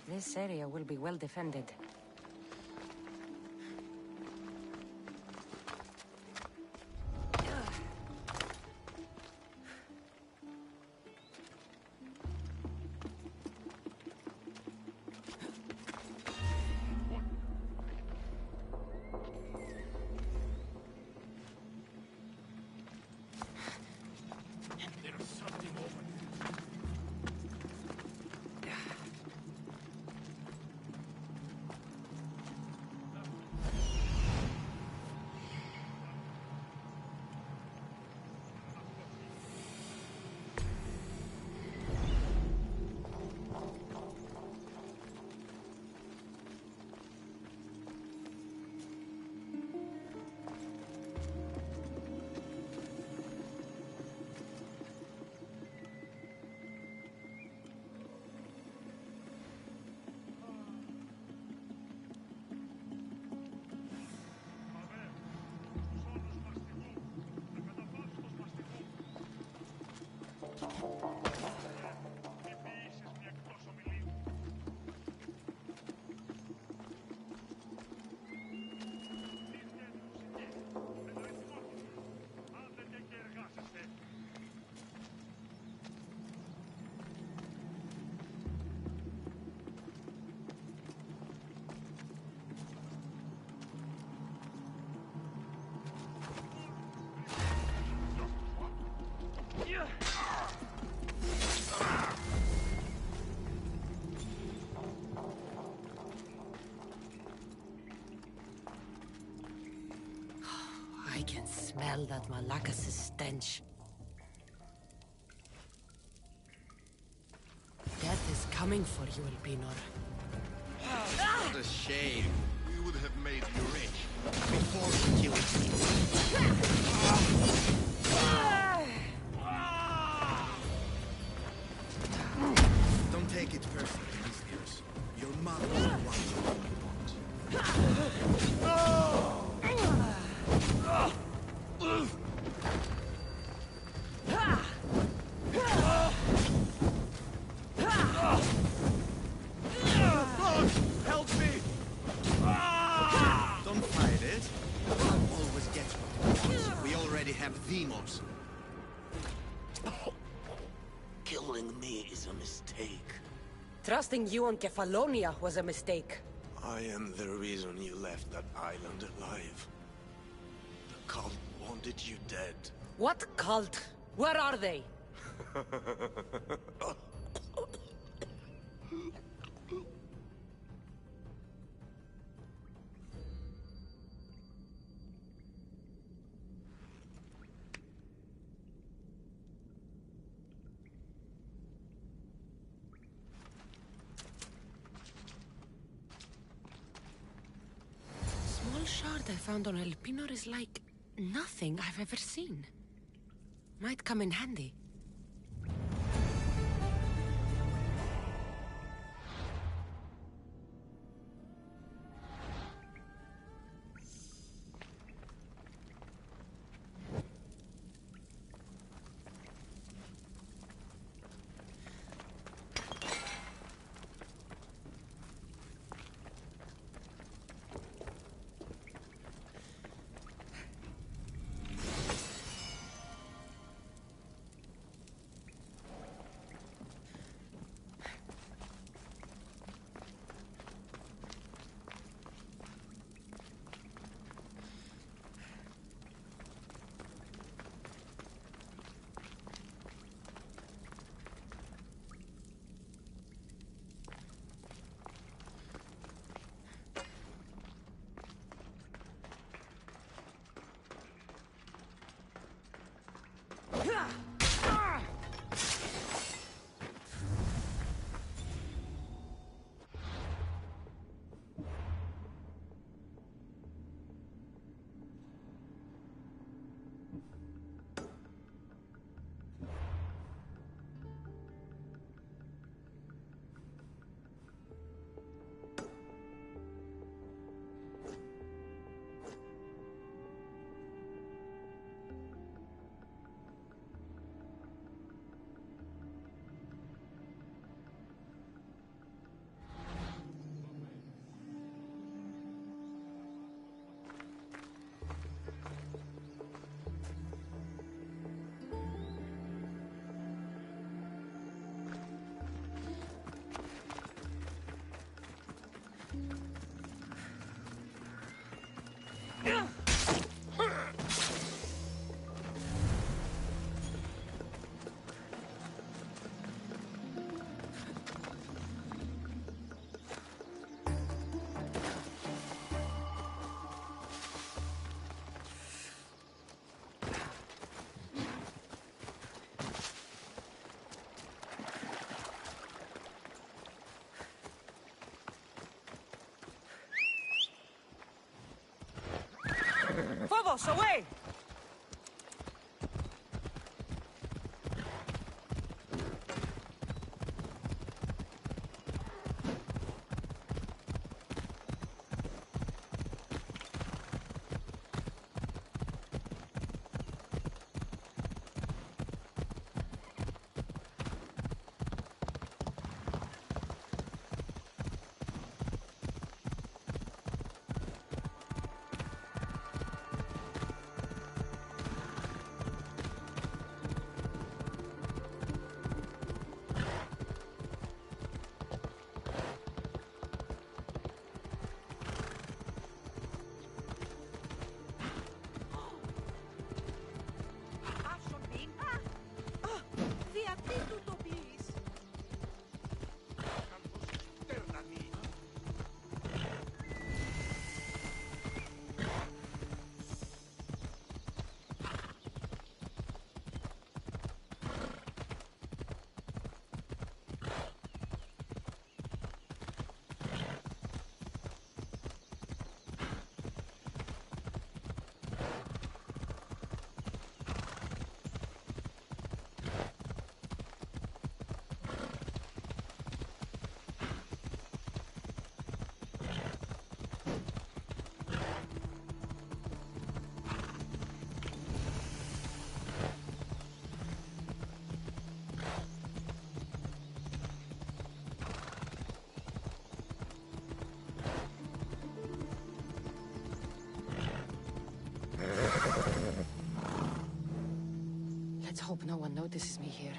This area will be well defended. I can smell that Malakas' stench. Death is coming for you, Elpinor. What a shame. We would have made you rich before we killed you. Don't take it personally, listeners. Your mother was the one you want. Help me! Don't fight it. I'll always get what we want. We already have demons. Killing me is a mistake. Trusting you on Kefalonia was a mistake. I am the reason you left that island alive. The cult wanted you dead. What cult? Where are they? Small shard I found on Elpinor is like nothing I've ever seen. Might come in handy. Phobos, away! Let's hope no one notices me here.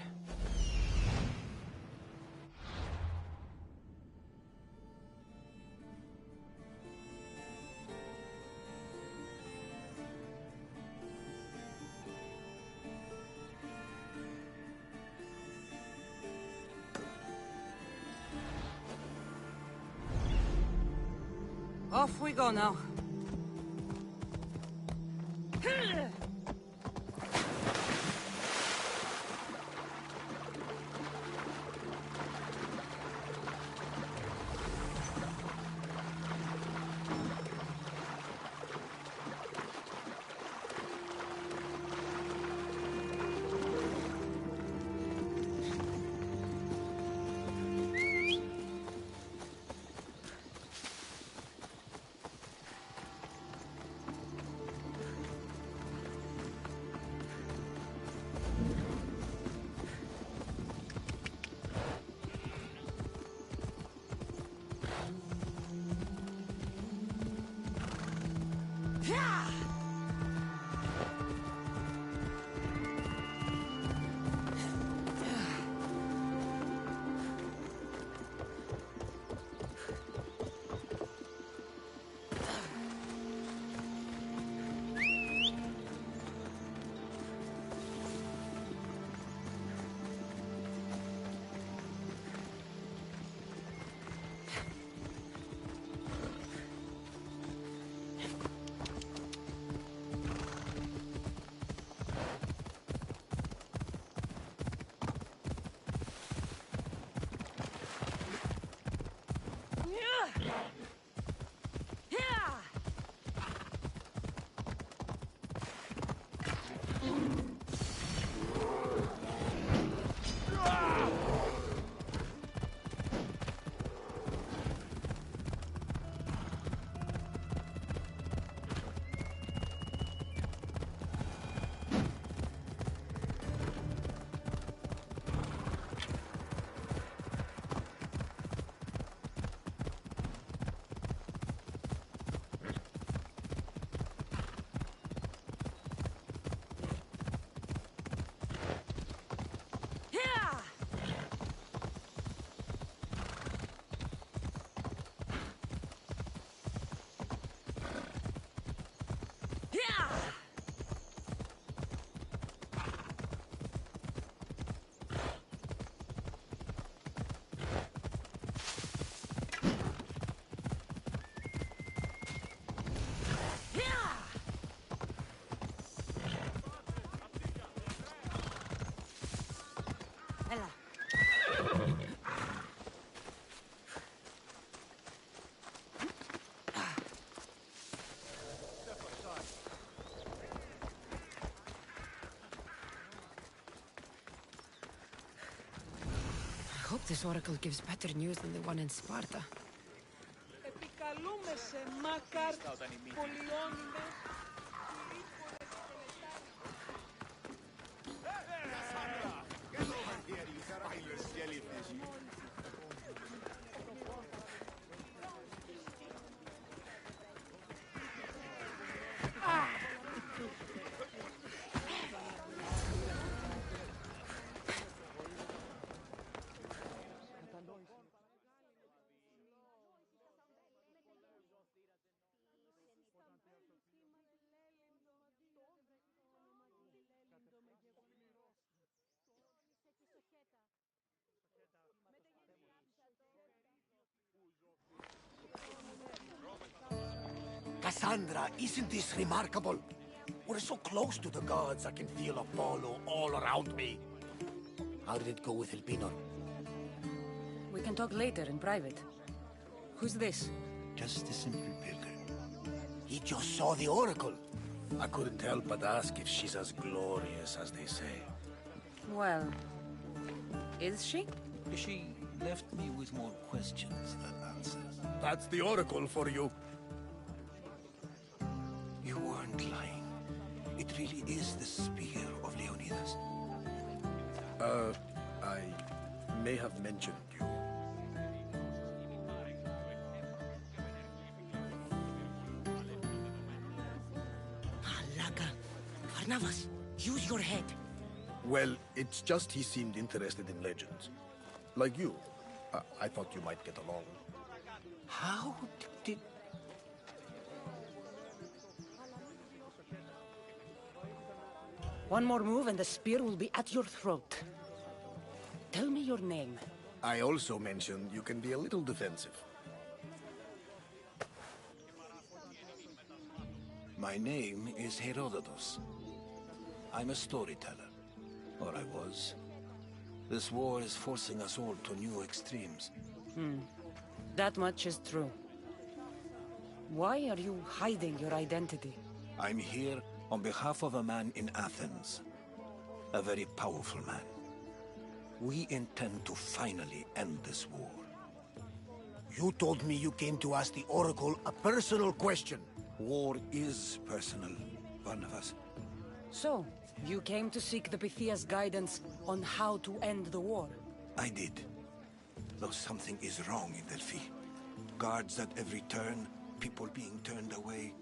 Off we go now. This oracle gives better news than the one in Sparta. Επικαλούμεσαι, Μάκαρ, πολυώνυμες. Kassandra! Get over here, you spineless jellyfish! Kassandra, isn't this remarkable? We're so close to the gods, I can feel Apollo all around me. How did it go with Elpinor? We can talk later in private. Who's this? Just a simple pilgrim. He just saw the oracle. I couldn't help but ask if she's as glorious as they say. Well, is she? She left me with more questions than answers. That's the oracle for you. You weren't lying. It really is the spear of Leonidas. I may have mentioned you. Laka, Varnavas, use your head. Well, it's just he seemed interested in legends. Like you. I thought you might get along. How did... One more move and the spear will be at your throat. Tell me your name. I also mentioned you can be a little defensive. My name is Herodotus. I'm a storyteller. Or I was. This war is forcing us all to new extremes. That much is true. Why are you hiding your identity? I'm here on behalf of a man in Athens. A very powerful man. We intend to finally end this war. You told me you came to ask the Oracle a personal question. War is personal, Barnabas. So, you came to seek the Pythia's guidance on how to end the war? I did. Though something is wrong in Delphi. Guards at every turn, people being turned away.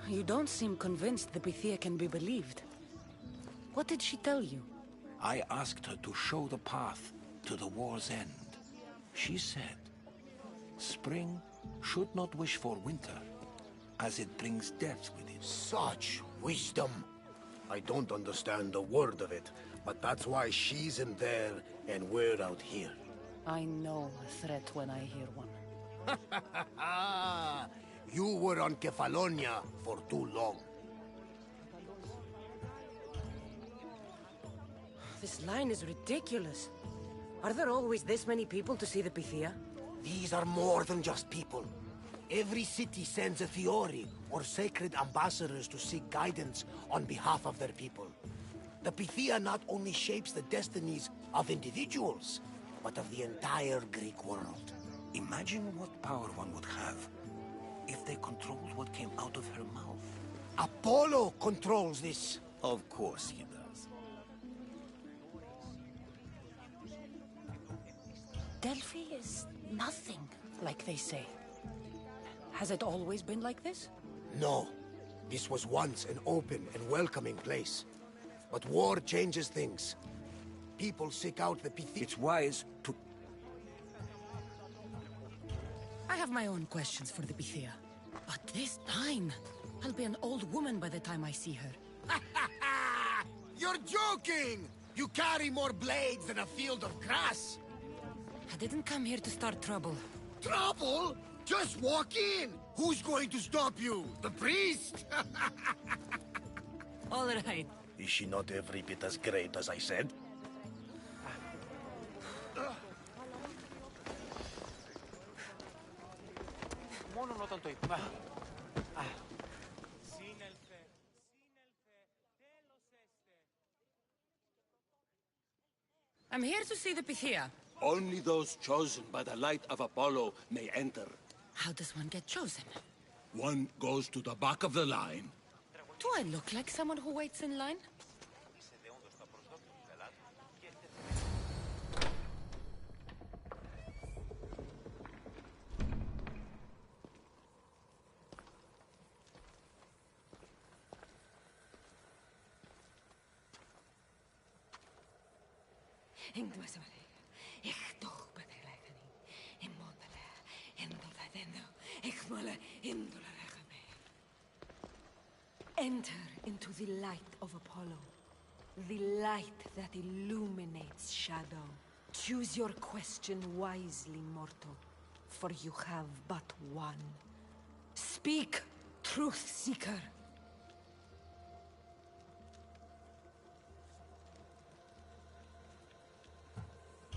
You don't seem convinced the Pythia can be believed. What did she tell you? I asked her to show the path to the war's end. She said, spring should not wish for winter, as it brings death with it. Such wisdom. I don't understand a word of it, but that's why she's in there and we're out here. I know a threat when I hear one. You were on Kefalonia for too long. This line is ridiculous. Are there always this many people to see the Pythia? These are more than just people. Every city sends a Theori, or sacred ambassadors to seek guidance on behalf of their people. The Pythia not only shapes the destinies of individuals, but of the entire Greek world. Imagine what power one would have if they controlled what came out of her mouth. Apollo controls this. Of course he does. Delphi is nothing, like they say. Has it always been like this? No. This was once an open and welcoming place. But war changes things. People seek out the Pythia. It's wise to... I have my own questions for the Pythia. But this line... I'll be an old woman by the time I see her. You're joking! You carry more blades than a field of grass! I didn't come here to start trouble. Trouble? Just walk in! Who's going to stop you? The priest? All right. Is she not every bit as great as I said? Μόνον όταν το είπα. I'm here to see the Pythia. Only those chosen by the light of Apollo may enter. How does one get chosen? One goes to the back of the line. Do I look like someone who waits in line? Enter into the light of Apollo, the light that illuminates shadow. Choose your question wisely, mortal, for you have but one. Speak, truth seeker.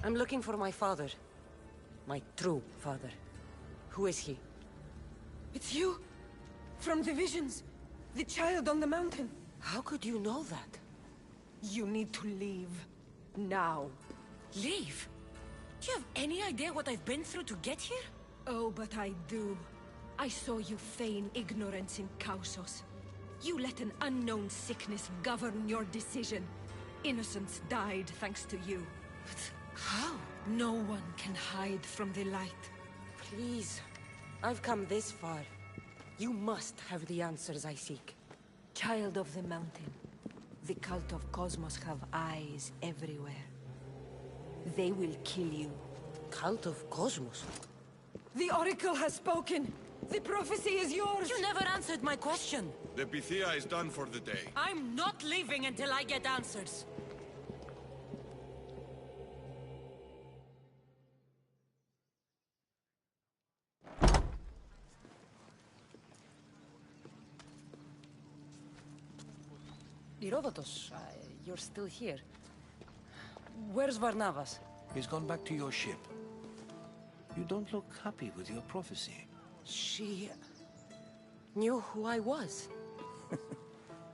I'm looking for my father. My true father. Who is he? It's you! From the visions! The child on the mountain! How could you know that? You need to leave. Now. Leave? Do you have any idea what I've been through to get here? Oh, but I do. I saw you feign ignorance in Kausos. You let an unknown sickness govern your decision. Innocents died thanks to you. But how? No one can hide from the light. Please. I've come this far. You must have the answers I seek. Child of the mountain, the cult of Cosmos have eyes everywhere. They will kill you. Cult of Cosmos? The Oracle has spoken! The prophecy is yours! You never answered my question! The Pythia is done for the day. I'm not leaving until I get answers! Herodotus, you're still here. Where's Varnavas? He's gone back to your ship. You don't look happy with your prophecy. She knew who I was.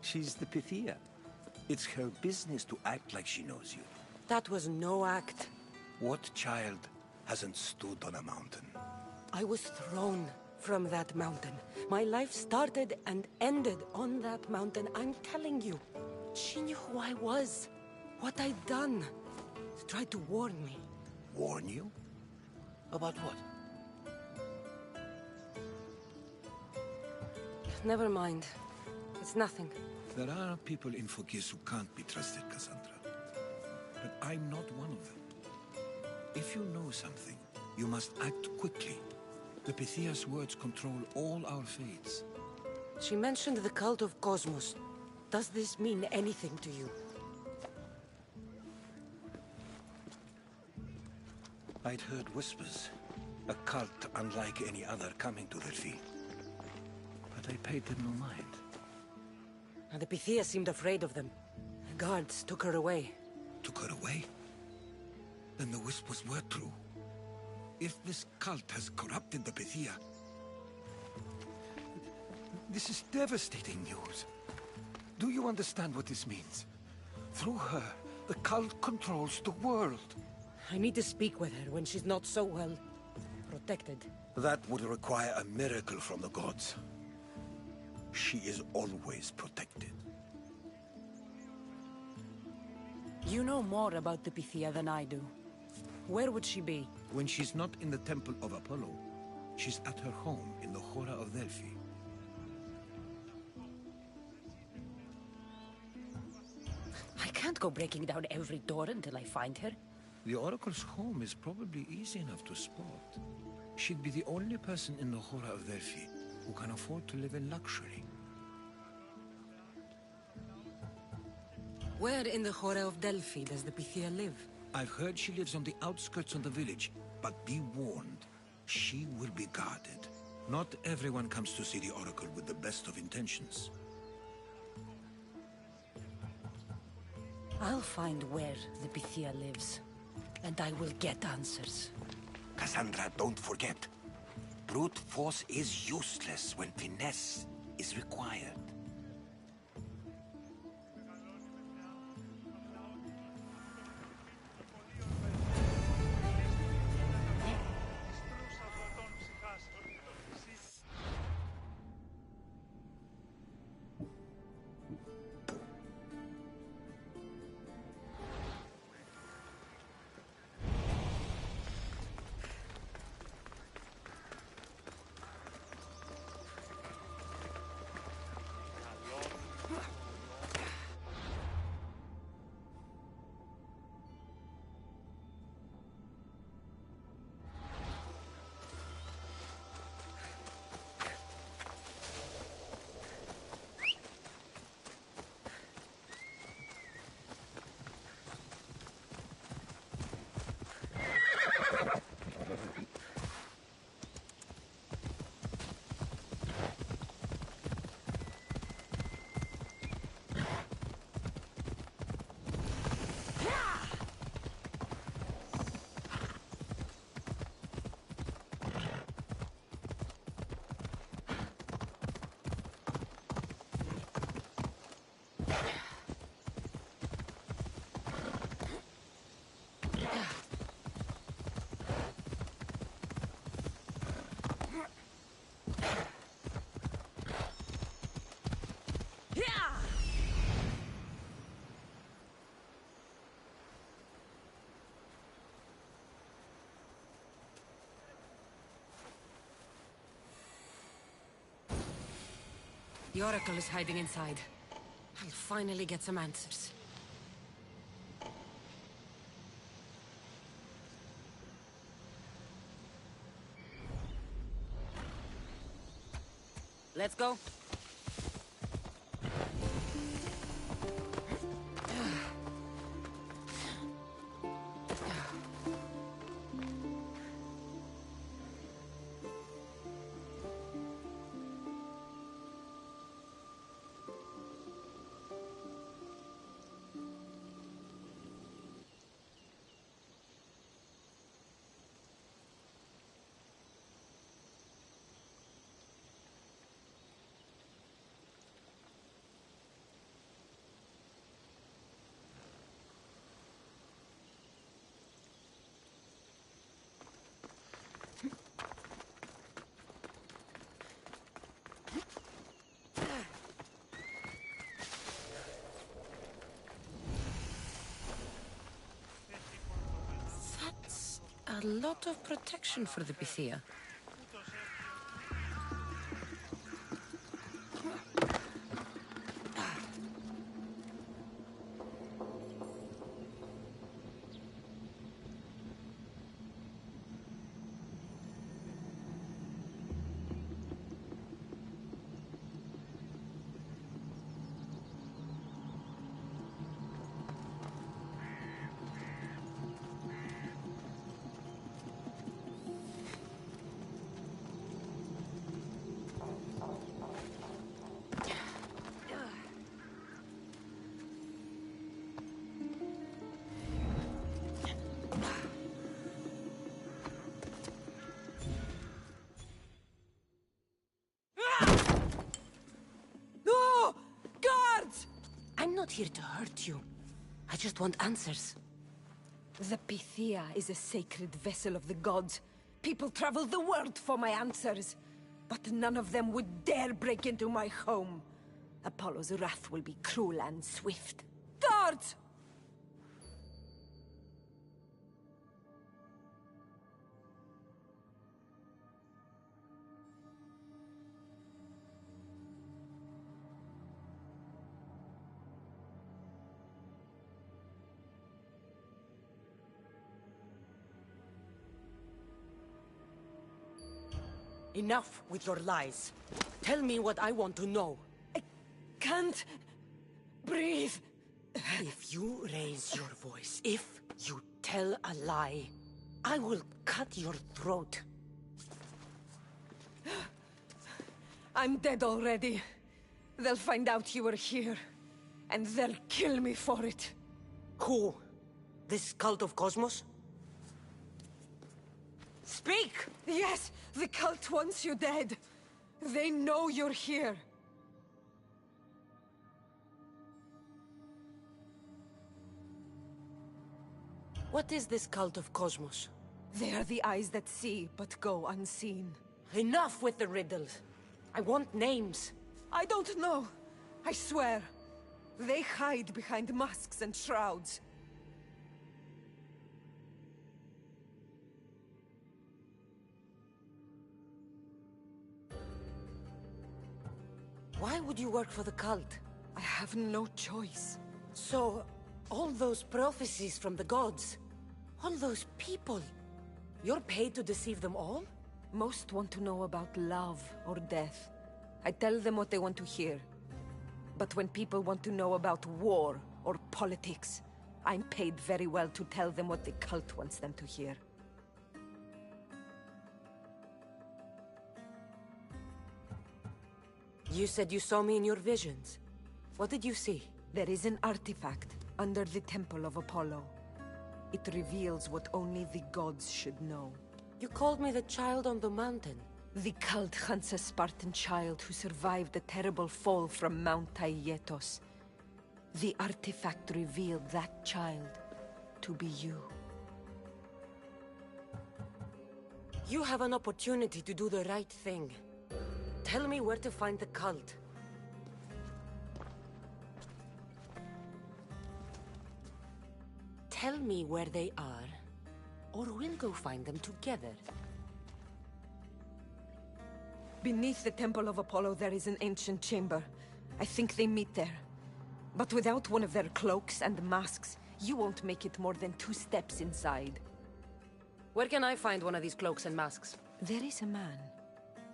She's the Pythia. It's her business to act like she knows you. That was no act. What child hasn't stood on a mountain? I was thrown from that mountain. My life started and ended on that mountain, I'm telling you. She knew who I was, what I'd done. She tried to warn me. Warn you? About what? Never mind. It's nothing. There are people in Phokis who can't be trusted, Kassandra. But I'm not one of them. If you know something, you must act quickly. The Pythia's words control all our fates. She mentioned the cult of Cosmos. Does this mean anything to you? I'd heard whispers. A cult unlike any other coming to Delphi. But I paid them no mind. And the Pythia seemed afraid of them. The guards took her away. Took her away? Then the whispers were true. If this cult has corrupted the Pythia... This is devastating news. Do you understand what this means? Through her, the cult controls the world. I need to speak with her when she's not so well protected. That would require a miracle from the gods. She is always protected. You know more about the Pythia than I do. Where would she be? When she's not in the Temple of Apollo, she's at her home in the Hora of Delphi. I can't go breaking down every door until I find her. The Oracle's home is probably easy enough to spot. She'd be the only person in the Hora of Delphi who can afford to live in luxury. Where in the Hora of Delphi does the Pythia live? I've heard she lives on the outskirts of the village, but be warned, she will be guarded. Not everyone comes to see the Oracle with the best of intentions. I'll find where the Pythia lives, and I will get answers. Kassandra, don't forget. Brute force is useless when finesse is required. The Oracle is hiding inside. I'll finally get some answers. Let's go. A lot of protection for the Pythia. I'm not here to hurt you. I just want answers. The Pythia is a sacred vessel of the gods. People travel the world for my answers. But none of them would dare break into my home. Apollo's wrath will be cruel and swift. Guards! Enough with your lies. Tell me what I want to know. I can't breathe. If you raise your voice, if you tell a lie, I will cut your throat. I'm dead already. They'll find out you were here, and they'll kill me for it. Who? This cult of Cosmos? Speak! Yes, the cult wants you dead. They know you're here. What is this cult of Cosmos? They are the eyes that see, but go unseen. Enough with the riddles. I want names. I don't know. I swear. They hide behind masks and shrouds. Why would you work for the cult? I have no choice. So, all those prophecies from the gods, all those people, you're paid to deceive them all? Most want to know about love or death. I tell them what they want to hear. But when people want to know about war or politics, I'm paid very well to tell them what the cult wants them to hear. You said you saw me in your visions. What did you see? There is an artifact under the temple of Apollo. It reveals what only the gods should know. You called me the child on the mountain. The cult hunts a Spartan child who survived the terrible fall from Mount Aietos. The artifact revealed that child to be you. You have an opportunity to do the right thing. Tell me where to find the cult. Tell me where they are, or we'll go find them together. Beneath the Temple of Apollo, there is an ancient chamber. I think they meet there. But without one of their cloaks and masks, you won't make it more than 2 steps inside. Where can I find one of these cloaks and masks? There is a man.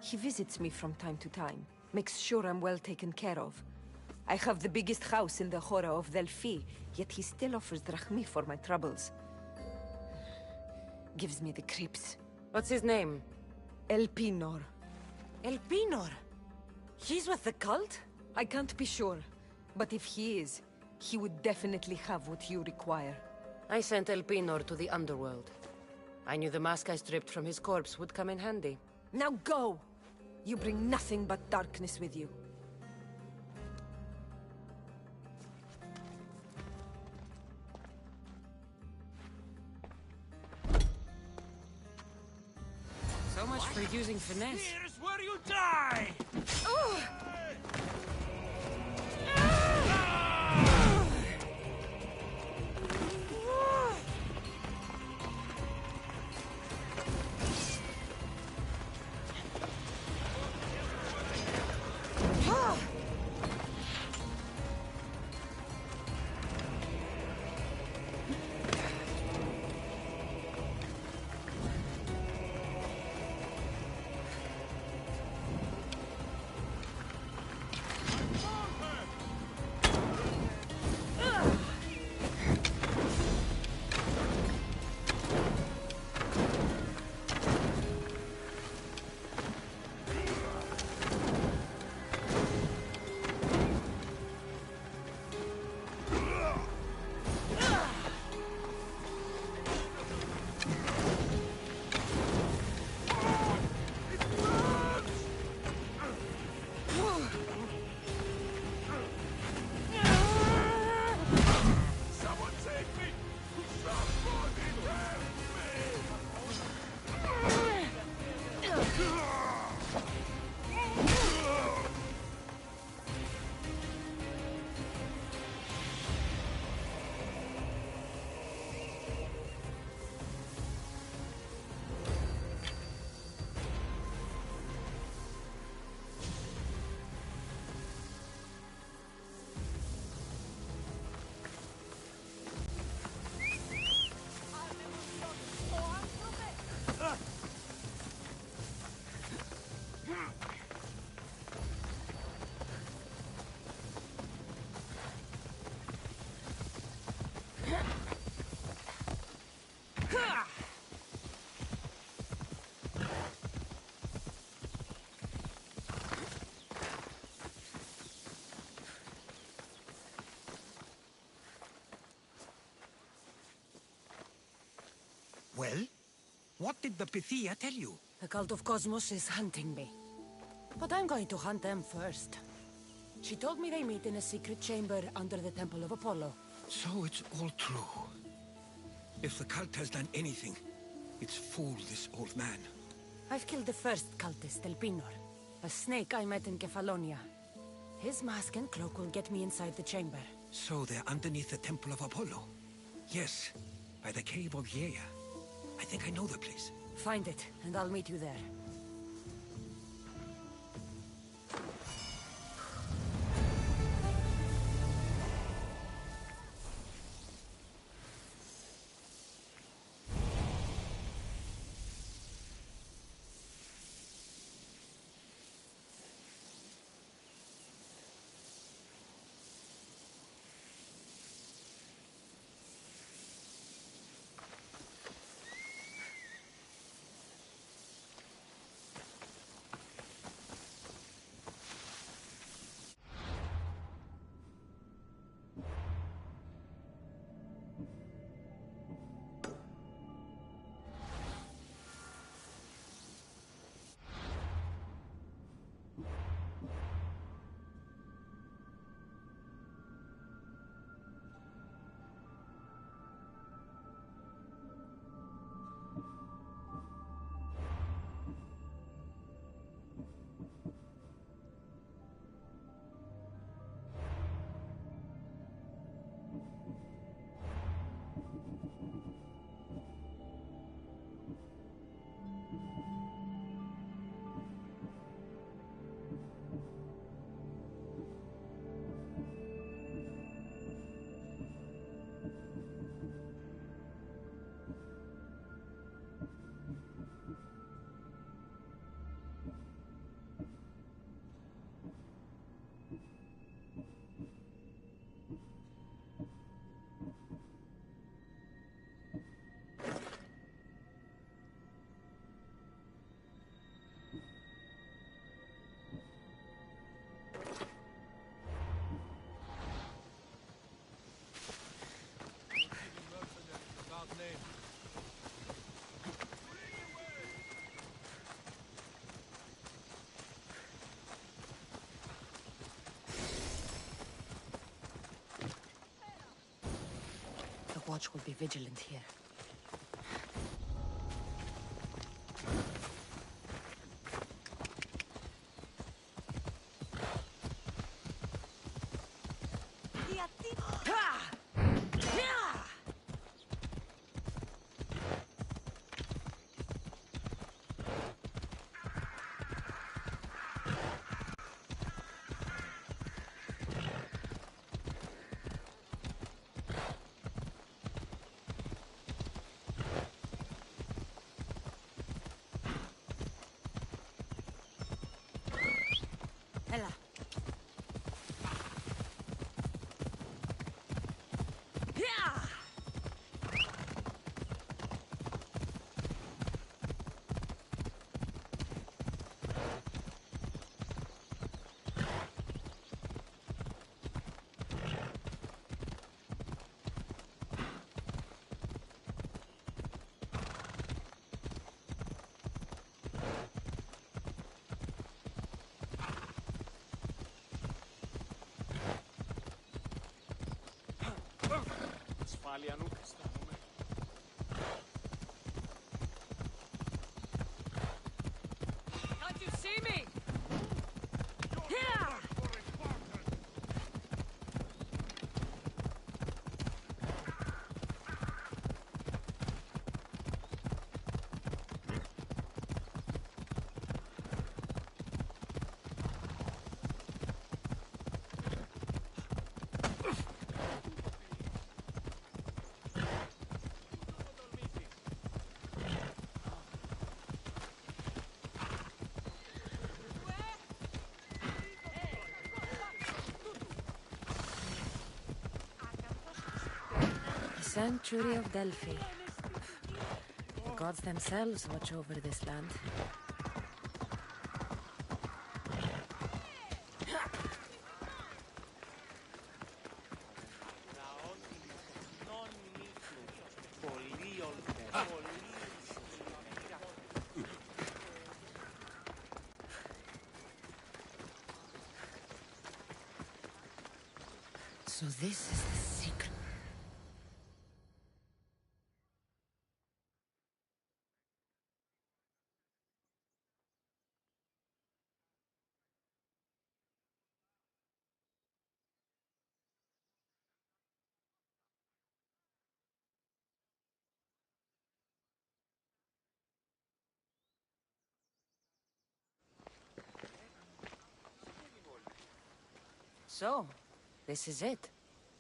He visits me from time to time, makes sure I'm well taken care of. I have the biggest house in the Hora of Delphi, yet he still offers drachmi for my troubles. Gives me the creeps. What's his name? Elpinor. Elpinor? He's with the cult? I can't be sure, but if he is, he would definitely have what you require. I sent Elpinor to the underworld. I knew the mask I stripped from his corpse would come in handy. Now go! You bring nothing but darkness with you. So much for using finesse. Here's where you die! Well? What did the Pythia tell you? The cult of Cosmos is hunting me. But I'm going to hunt them first. She told me they meet in a secret chamber under the Temple of Apollo. So it's all true. If the cult has done anything, it's fooled this old man. I've killed the first cultist, Elpinor, a snake I met in Kefalonia. His mask and cloak will get me inside the chamber. So they're underneath the Temple of Apollo? Yes, by the cave of Yea. I think I know the place. Find it, and I'll meet you there. watch will be vigilant here. Hela. Ασφάλεια νου, αισθάνομαι. Can't you see me? Sanctuary of Delphi. The gods themselves watch over this land. So this is the secret. So, this is it.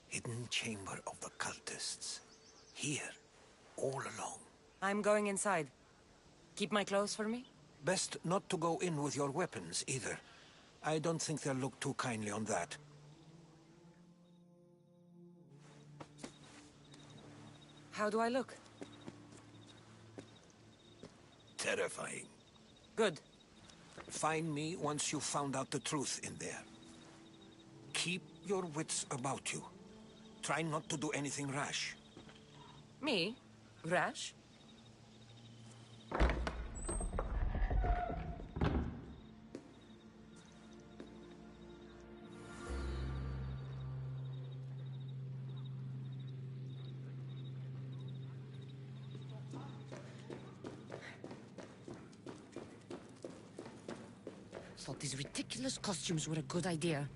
Hidden chamber of the cultists. Here, all along. I'm going inside. Keep my clothes for me? Best not to go in with your weapons, either. I don't think they'll look too kindly on that. How do I look? Terrifying. Good. Find me once you've found out the truth in there. Keep your wits about you. Try not to do anything rash. Me? Rash? Thought these ridiculous costumes were a good idea.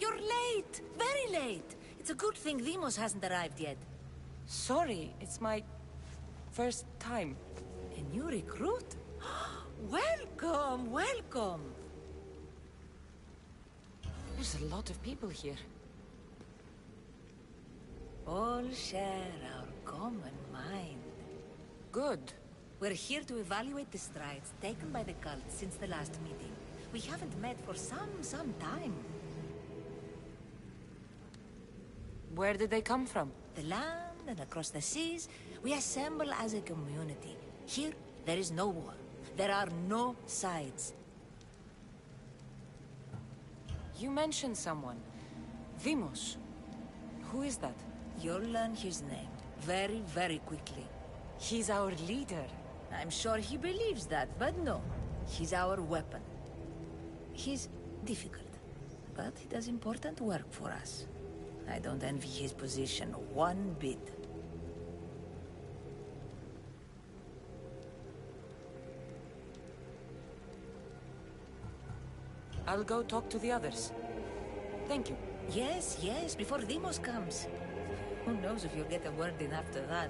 You're late! Very late! It's a good thing Demos hasn't arrived yet. Sorry, it's my first time. A new recruit? Welcome, welcome! There's a lot of people here. All share our common mind. Good. We're here to evaluate the strides taken by the cult since the last meeting. We haven't met for some time. Where did they come from? The land and across the seas, we assemble as a community. Here, there is no war. There are no sides. You mentioned someone. Vimos. Who is that? You'll learn his name very, very quickly. He's our leader. I'm sure he believes that, but no. He's our weapon. He's difficult, but he does important work for us. I don't envy his position one bit. I'll go talk to the others. Thank you. Yes, yes, before Demos comes. Who knows if you'll get a word in after that.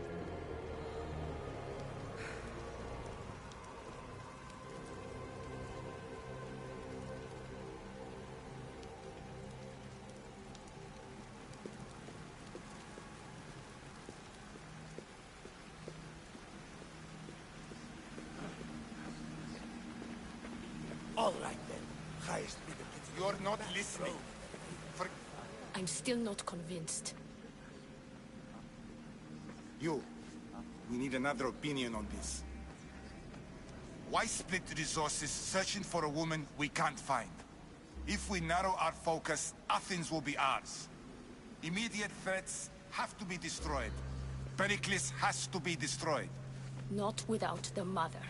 All right then. Highest bidder gets... You're not listening. I'm still not convinced. You. We need another opinion on this. Why split resources searching for a woman we can't find? If we narrow our focus, Athens will be ours. Immediate threats have to be destroyed. Pericles has to be destroyed. Not without the mother.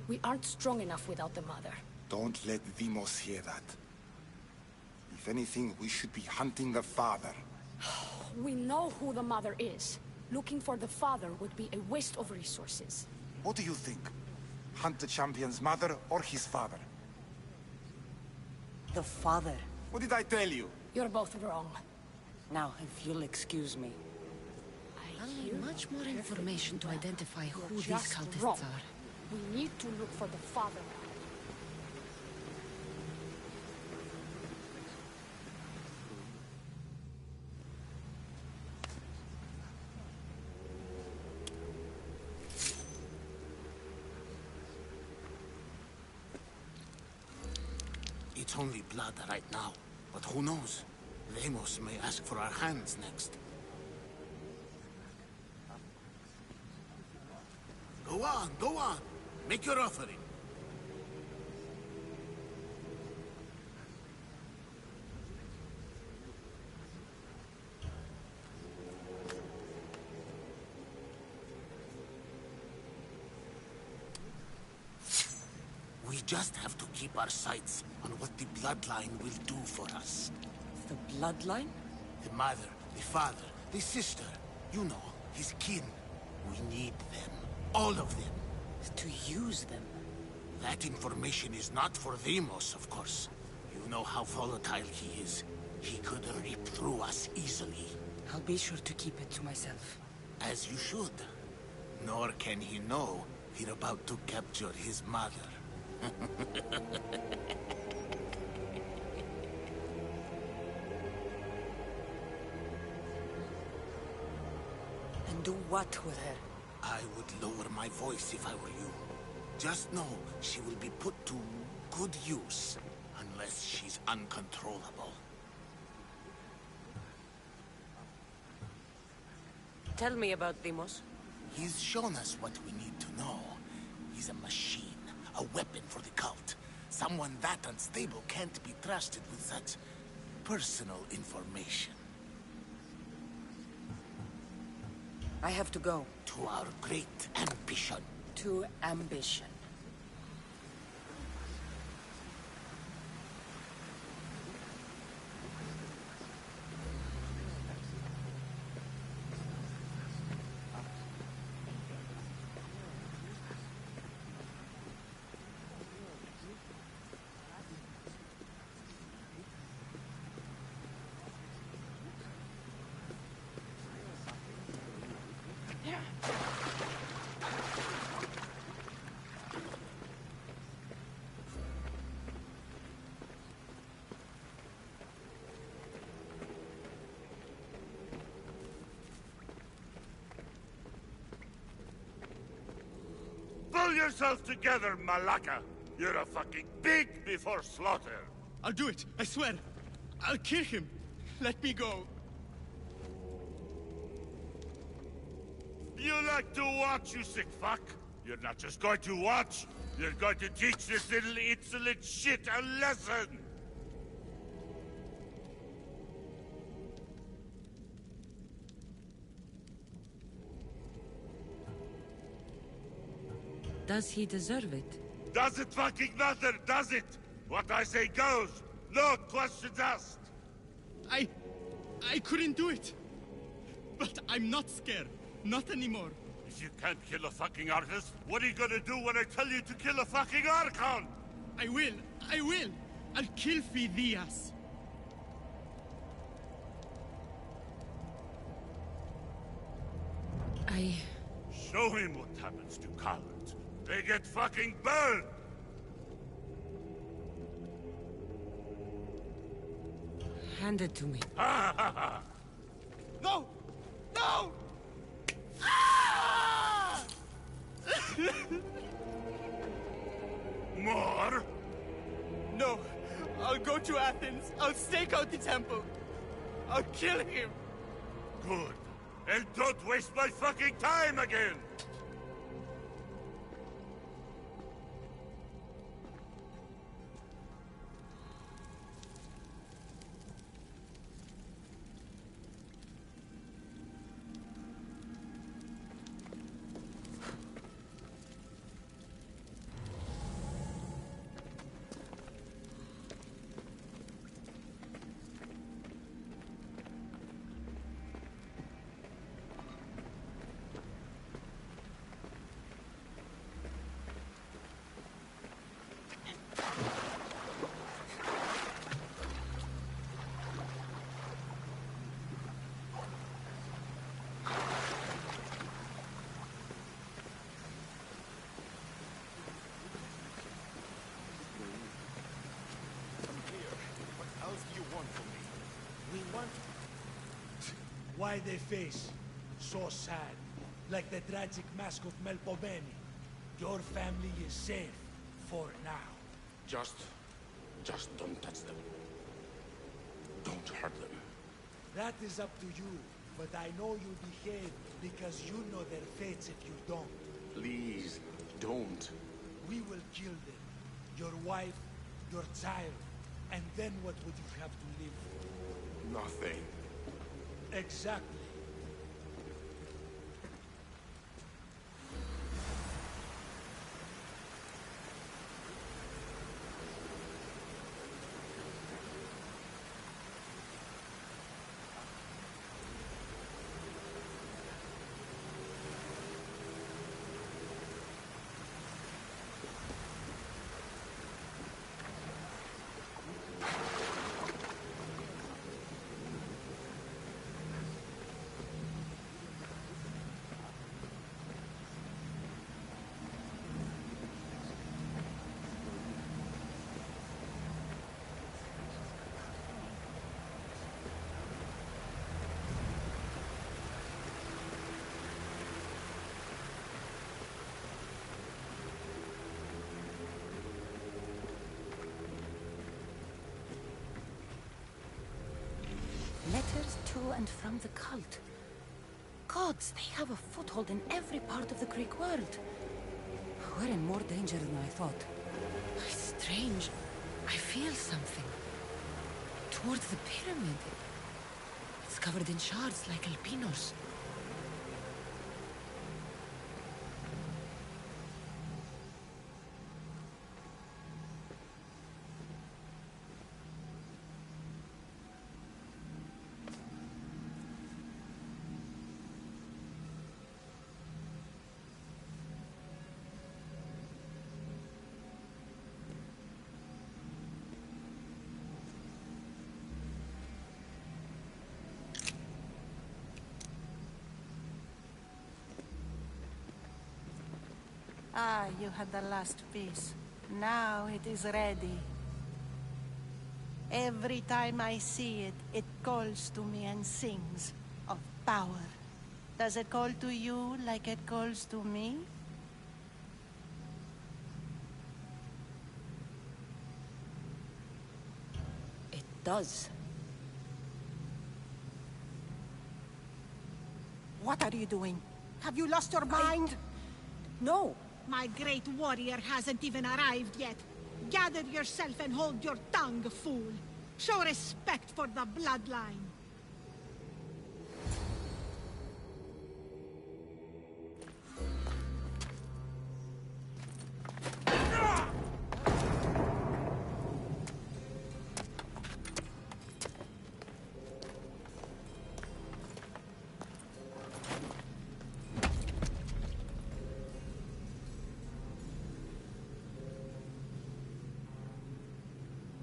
We aren't strong enough without the mother. Don't let Demos hear that. If anything, we should be hunting the father. We know who the mother is. Looking for the father would be a waste of resources. What do you think? Hunt the champion's mother or his father? The father. What did I tell you? You're both wrong. Now, if you'll excuse me. I'll need much more information to identify who these just cultists wrong. are. We need to look for the father. It's only blood right now, but who knows? Demos may ask for our hands next. Go on, go on. Make your offering. We just have to keep our sights on what the bloodline will do for us. The bloodline? The mother, the father, the sister, you know, his kin. We need them. All of them. To use them. That information is not for Demos, of course. You know how volatile he is. He could rip through us easily. I'll be sure to keep it to myself. As you should. Nor can he know we're about to capture his mother. And do what with her? I would lower my voice if I were you. Just know she will be put to good use, unless she's uncontrollable. Tell me about Demos. He's shown us what we need to know. He's a machine, a weapon for the cult. Someone that unstable can't be trusted with such personal information. I have to go. To our great ambition. To ambition. Pull yourself together, Malaka! You're a fucking pig before slaughter! I'll do it, I swear! I'll kill him! Let me go! You like to watch, you sick fuck? You're not just going to watch, you're going to teach this little insolent shit a lesson! Does he deserve it? Does it fucking matter, does it? What I say goes. No questions asked. I couldn't do it. But I'm not scared. Not anymore. If you can't kill a fucking artist, what are you gonna do when I tell you to kill a fucking Archon? I will. I'll kill Phidias. Show him what happens to cowards. They get fucking burned! Hand it to me. No! No! More? No. I'll go to Athens. I'll stake out the temple. I'll kill him. Good. And don't waste my fucking time again! Why they face so sad, like the tragic mask of Melpomene. Your family is safe for now. Just don't touch them. Don't hurt them. That is up to you, but I know you'll behave because you know their fates if you don't. Please, don't. We will kill them. Your wife, your child, and then what would you have to live for? Nothing. Exactly. Letters to and from the cult. Gods, they have a foothold in every part of the Greek world. We're in more danger than I thought. Strange. I feel something. Toward the pyramid. It's covered in shards like albinos. Ah, you had the last piece. Now it is ready. Every time I see it, it calls to me and sings of power. Does it call to you like it calls to me? It does. What are you doing? Have you lost your mind? No. My great warrior hasn't even arrived yet. Gather yourself and hold your tongue, fool. Show respect for the bloodline.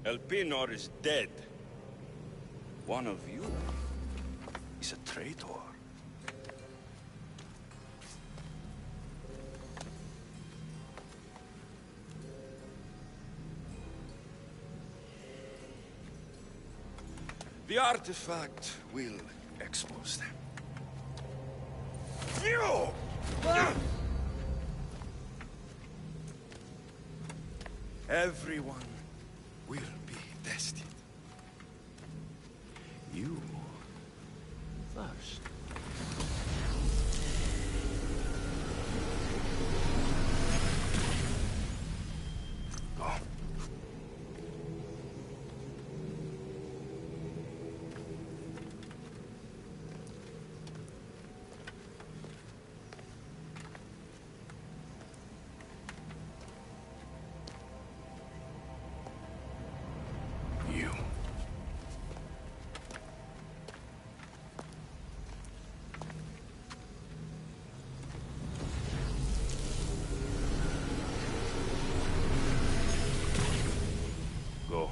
Elpinor is dead. One of you is a traitor. The artifact will expose them. You! Everyone will be tested. You first. Go. You. Go.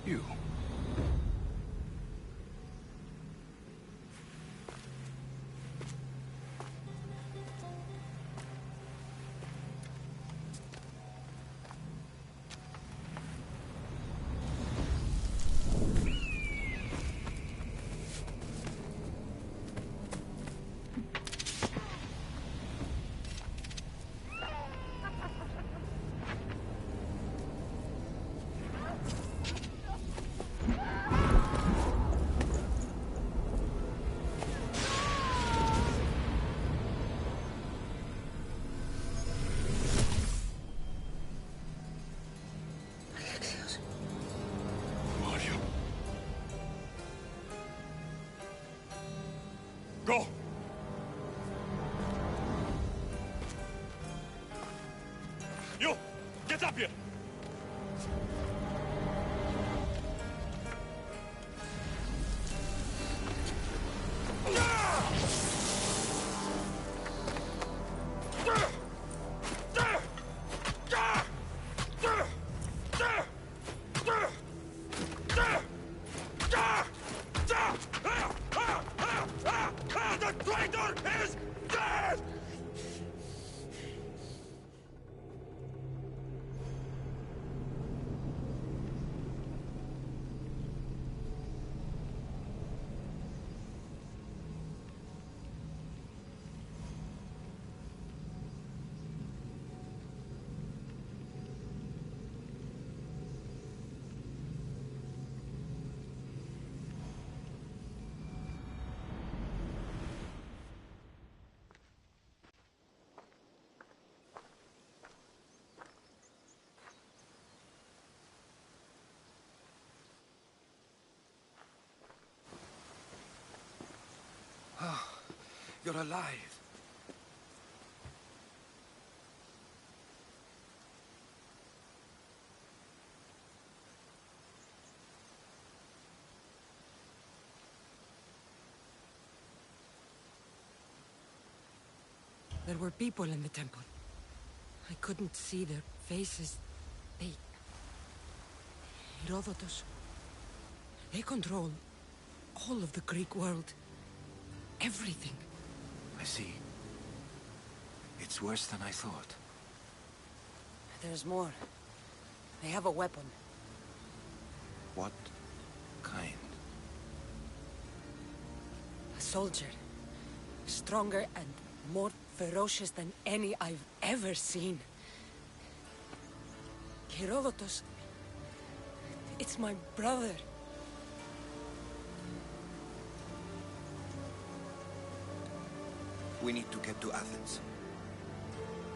You. Go! You! Get up here! The traitor is dead! You're alive. There were people in the temple. I couldn't see their faces. Herodotus. They control all of the Greek world. Everything. I see. It's worse than I thought. There's more. They have a weapon. What kind? A soldier. Stronger and more ferocious than any I've ever seen. Herodotus. It's my brother. We need to get to Athens.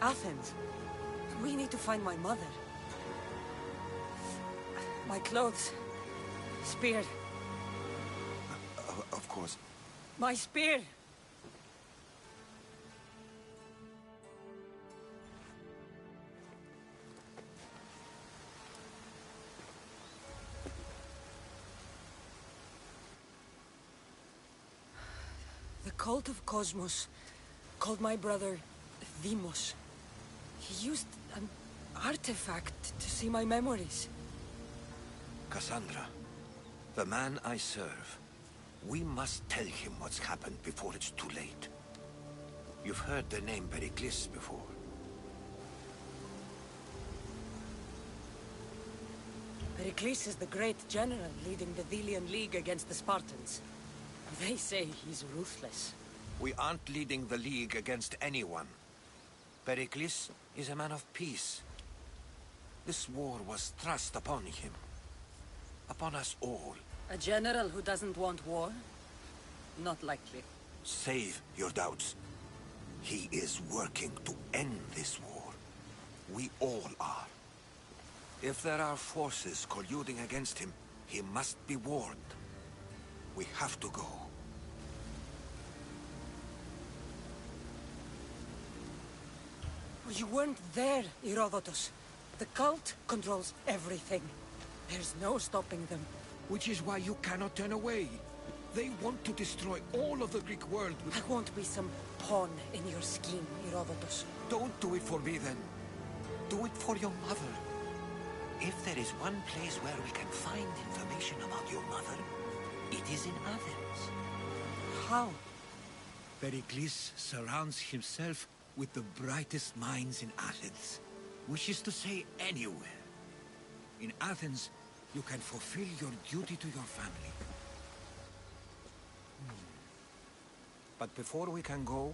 Athens? We need to find my mother. My clothes. Spear. Of course. My spear! The cult of Cosmos called my brother Deimos. He used an artifact to see my memories. Kassandra, the man I serve, we must tell him what's happened before it's too late. You've heard the name Pericles before. Pericles is the great general leading the Delian League against the Spartans. They say he's ruthless. We aren't leading the League against anyone. Pericles is a man of peace. This war was thrust upon him. Upon us all. A general who doesn't want war? Not likely. Save your doubts. He is working to end this war. We all are. If there are forces colluding against him, he must be warned. We have to go. You weren't there, Herodotus. The cult controls everything. There's no stopping them. Which is why you cannot turn away. They want to destroy all of the Greek world. I won't be some pawn in your scheme, Herodotus. Don't do it for me, then. Do it for your mother. If there is one place where we can find information about your mother, it is in Athens. How? Pericles surrounds himself with the brightest minds in Athens. Which is to say, anywhere. In Athens, you can fulfill your duty to your family. But before we can go,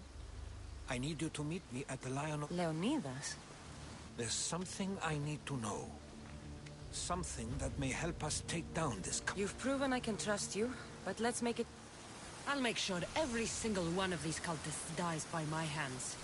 I need you to meet me at the Lion of... Leonidas? There's something I need to know. Something that may help us take down this... You've proven I can trust you, but let's make it... I'll make sure every single one of these cultists dies by my hands.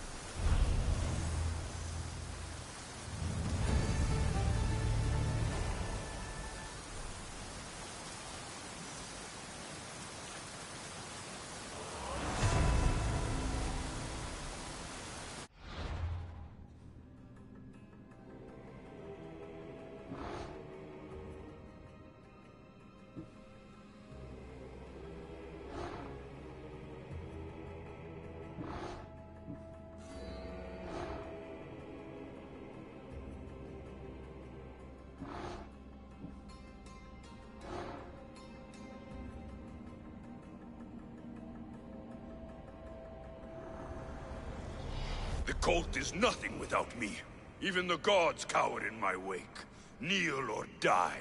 The cult is nothing without me. Even the gods cower in my wake. Kneel or die.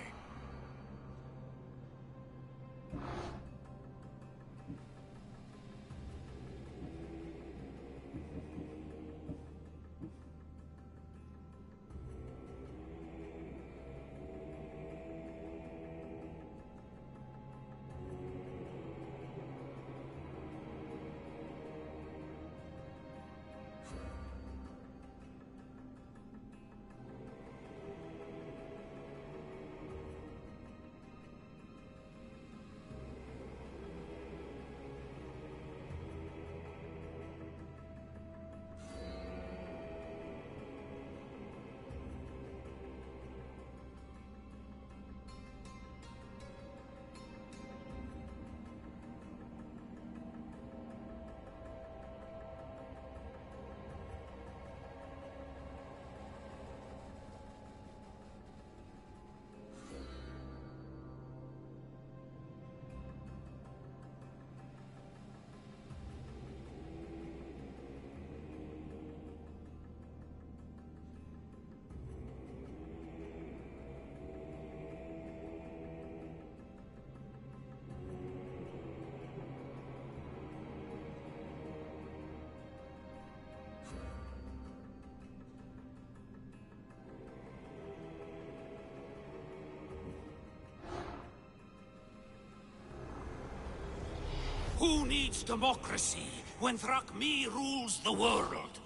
Who needs democracy when Thrakmi rules the world?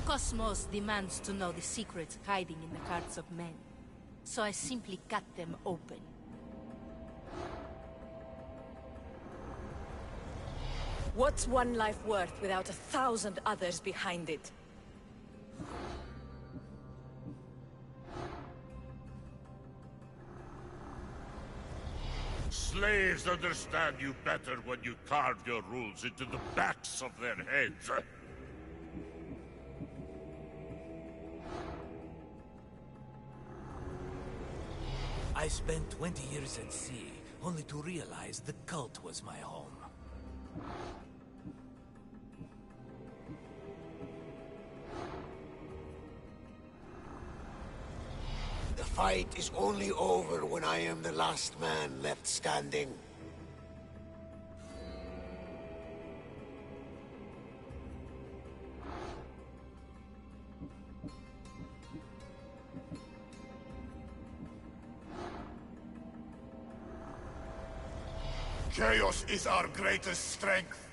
Cosmos demands to know the secrets hiding in the hearts of men. So I simply cut them open. What's one life worth without 1,000 others behind it? Slaves understand you better when you carve your rules into the backs of their heads. I spent 20 years at sea, only to realize the cult was my home. The fight is only over when I am the last man left standing. Chaos is our greatest strength.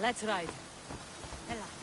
Let's ride. Ella.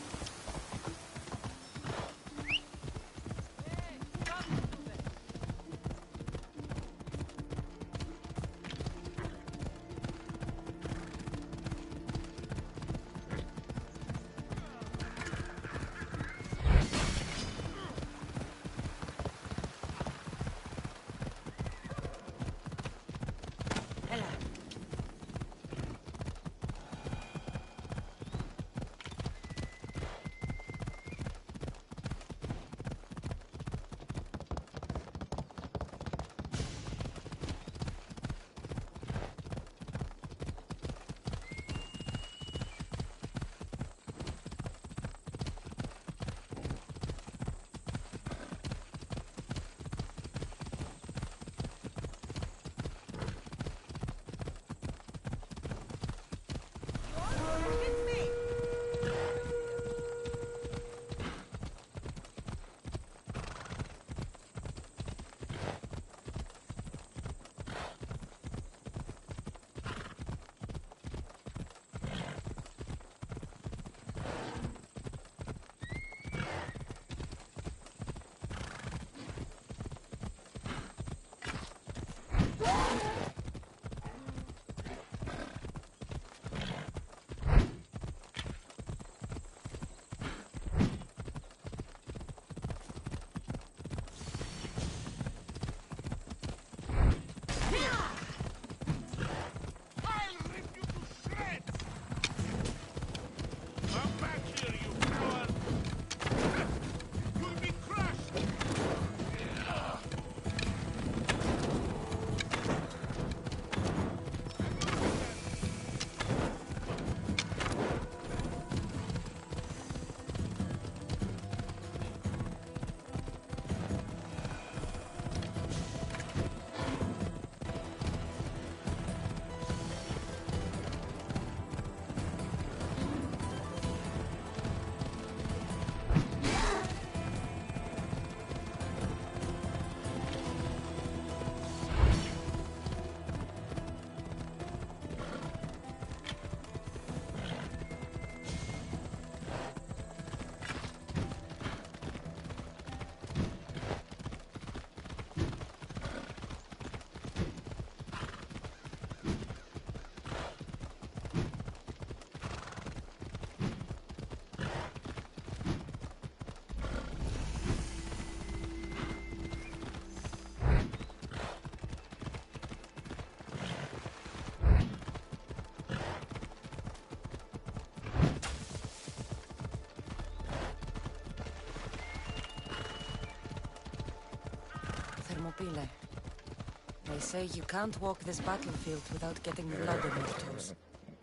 They say you can't walk this battlefield without getting blood on your toes.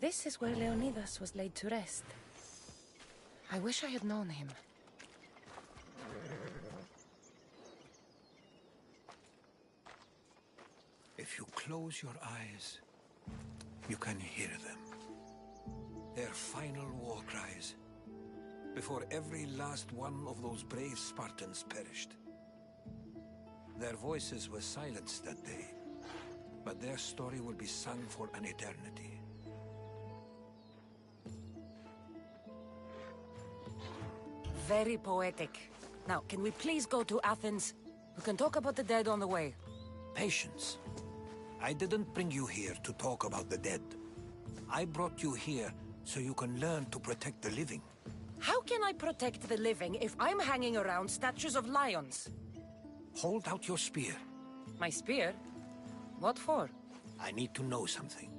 This is where Leonidas was laid to rest. I wish I had known him. If you close your eyes, you can hear them. Their final war cries, before every last one of those brave Spartans perished. Their voices were silenced that day, but their story will be sung for an eternity. Very poetic. Now, can we please go to Athens? We can talk about the dead on the way. Patience. I didn't bring you here to talk about the dead. I brought you here so you can learn to protect the living. How can I protect the living if I'm hanging around statues of lions? Hold out your spear. My spear? What for? I need to know something.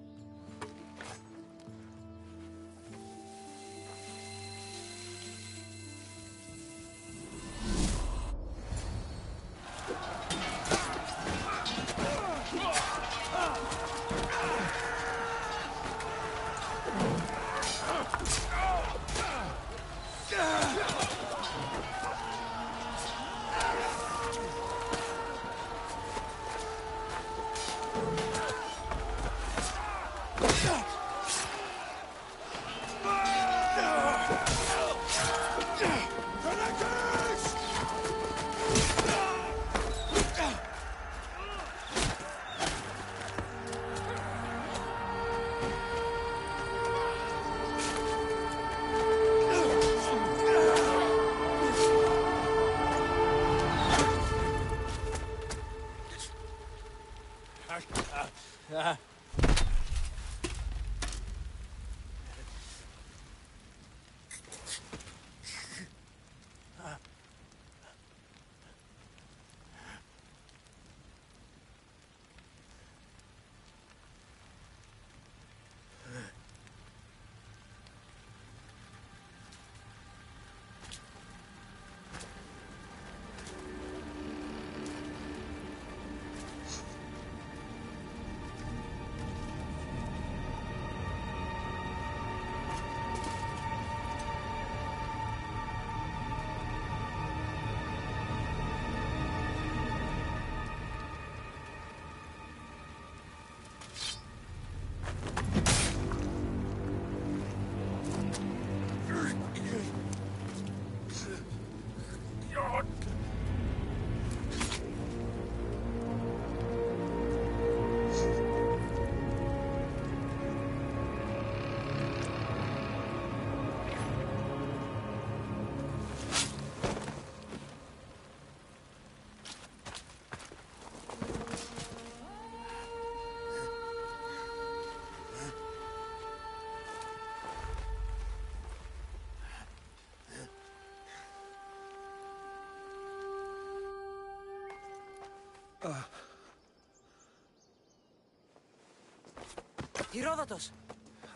Herodotus!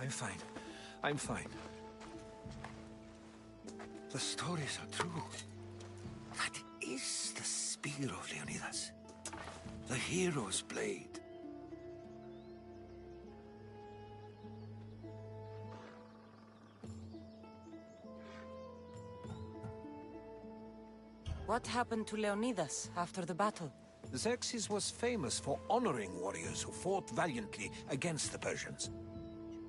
I'm fine. I'm fine. The stories are true. That is the spear of Leonidas. The hero's blade. What happened to Leonidas after the battle? Xerxes was famous for honoring warriors who fought valiantly against the Persians.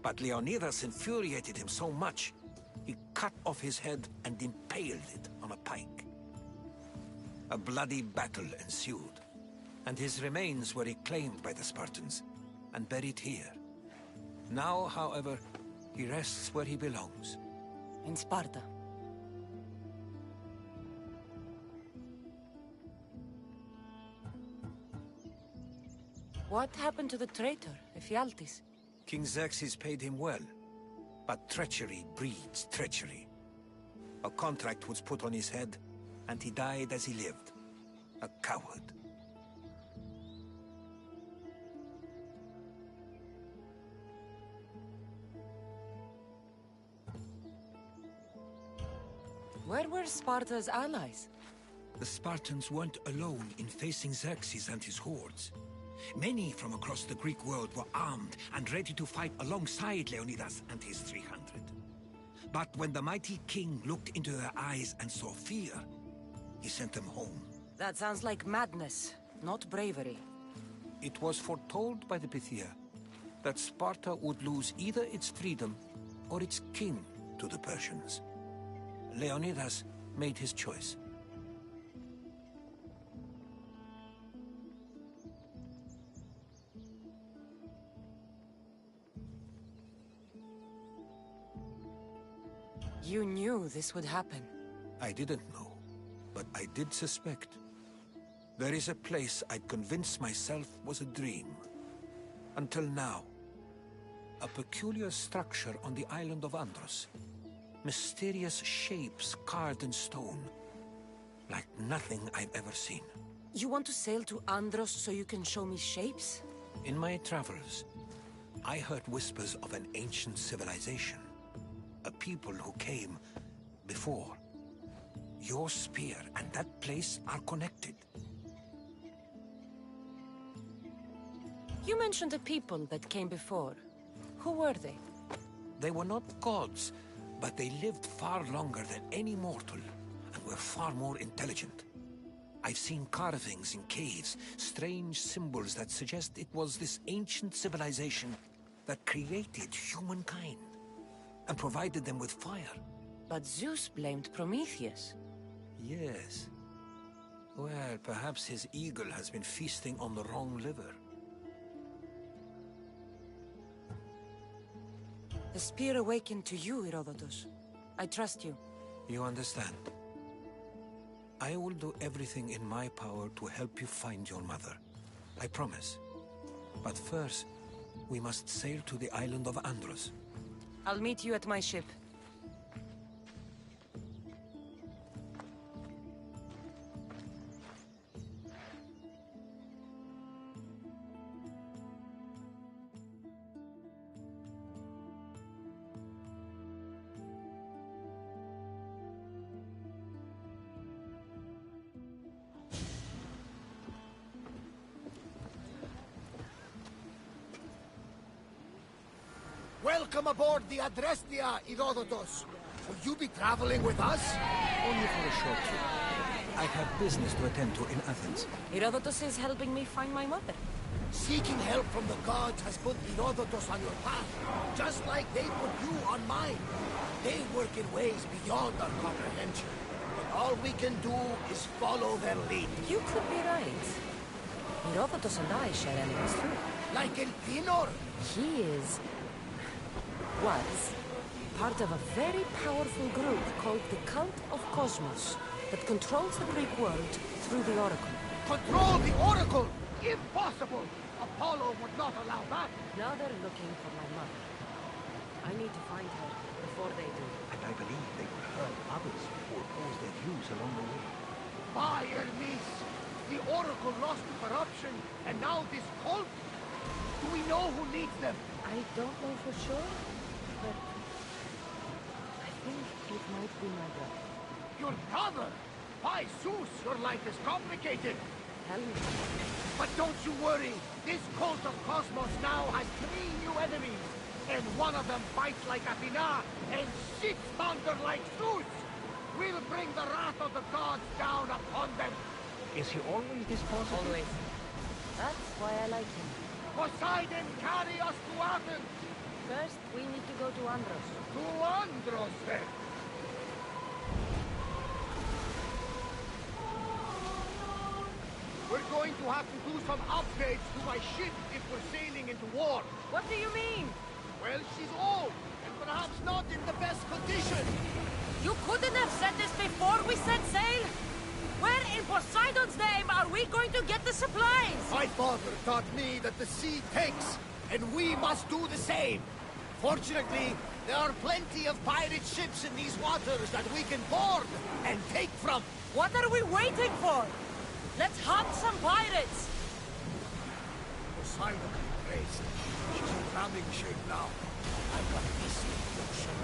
But Leonidas infuriated him so much, he cut off his head and impaled it on a pike. A bloody battle ensued, and his remains were reclaimed by the Spartans and buried here. Now, however, he rests where he belongs. In Sparta. What happened to the traitor, Ephialtes? King Xerxes paid him well, but treachery breeds treachery. A contract was put on his head, and he died as he lived. A coward. Where were Sparta's allies? The Spartans weren't alone in facing Xerxes and his hordes. Many from across the Greek world were armed and ready to fight alongside Leonidas and his 300. But when the mighty king looked into their eyes and saw fear, he sent them home. That sounds like madness, not bravery. It was foretold by the Pythia that Sparta would lose either its freedom or its king to the Persians. Leonidas made his choice. You knew this would happen. I didn't know, but I did suspect. There is a place I'd convinced myself was a dream. Until now. A peculiar structure on the island of Andros. Mysterious shapes carved in stone. Like nothing I've ever seen. You want to sail to Andros so you can show me shapes? In my travels, I heard whispers of an ancient civilization. A people who came before. Your spear and that place are connected. You mentioned a people that came before. Who were they? They were not gods, but they lived far longer than any mortal, and were far more intelligent. I've seen carvings in caves, strange symbols that suggest it was this ancient civilization that created humankind, and provided them with fire. But Zeus blamed Prometheus. Yes. Well, perhaps his eagle has been feasting on the wrong liver. The spear awakened to you, Herodotus. I trust you. You understand. I will do everything in my power to help you find your mother. I promise. But first, we must sail to the island of Andros. I'll meet you at my ship. Welcome aboard the Adrestia, Herodotus. Will you be traveling with us? Only for a short trip. I have business to attend to in Athens. Herodotus is helping me find my mother. Seeking help from the gods has put Herodotus on your path, just like they put you on mine. They work in ways beyond our comprehension, and all we can do is follow their lead. You could be right. Herodotus and I share enemies too. Like El Pinor? He was part of a very powerful group called the Cult of Cosmos that controls the Greek world through the Oracle. Control the Oracle? Impossible! Apollo would not allow that. Now they're looking for my mother. I need to find her before they do. And I believe they will hurt others who oppose their views along the way. By Hermes! The Oracle lost to corruption, and now this cult? Do we know who leads them? I don't know for sure, but I think it might be my brother. Your brother? By Zeus, your life is complicated. Tell me. But don't you worry. This cult of Cosmos now has 3 new enemies. And one of them fights like Athena and shits thunder like Zeus. We'll bring the wrath of the gods down upon them. Is he always this positive? Always. That's why I like him. Poseidon, carry us to Athens. First, we need to go to Andros. To Andros, then. We're going to have to do some upgrades to my ship if we're sailing into war. What do you mean? Well, she's old, and perhaps not in the best condition. You couldn't have said this before we set sail? Where in Poseidon's name are we going to get the supplies? My father taught me that the sea takes, and we must do the same. Fortunately, there are plenty of pirate ships in these waters that we can board and take from. What are we waiting for? Let's hunt some pirates! Poseidon be praised. She's in ramming shape now. I've got this in the ocean.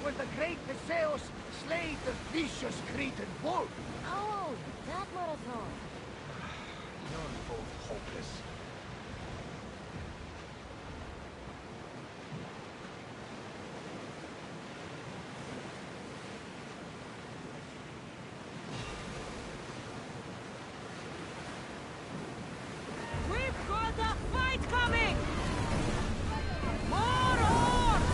Where the great Theseus slayed the vicious Cretan bull. Oh, that marathon. You're both hopeless. We've got a fight coming! More oars!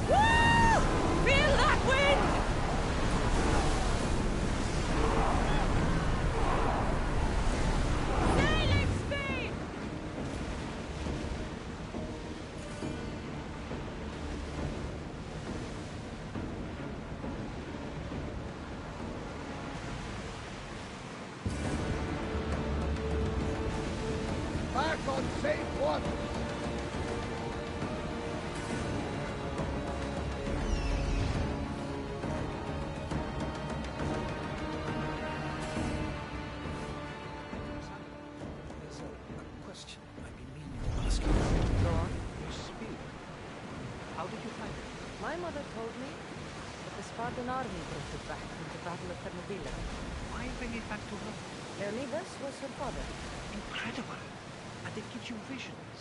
Woo! Feel that wind! Sailing speed! Back on safe water. There's a question I've been meaning to ask you. Go on. Your spear. How did you find it? My mother told me that the Spartan army brought it back from the Battle of Thermopylae. Why bring it back to her? Leonidas was her father. Incredible. And it gives you visions.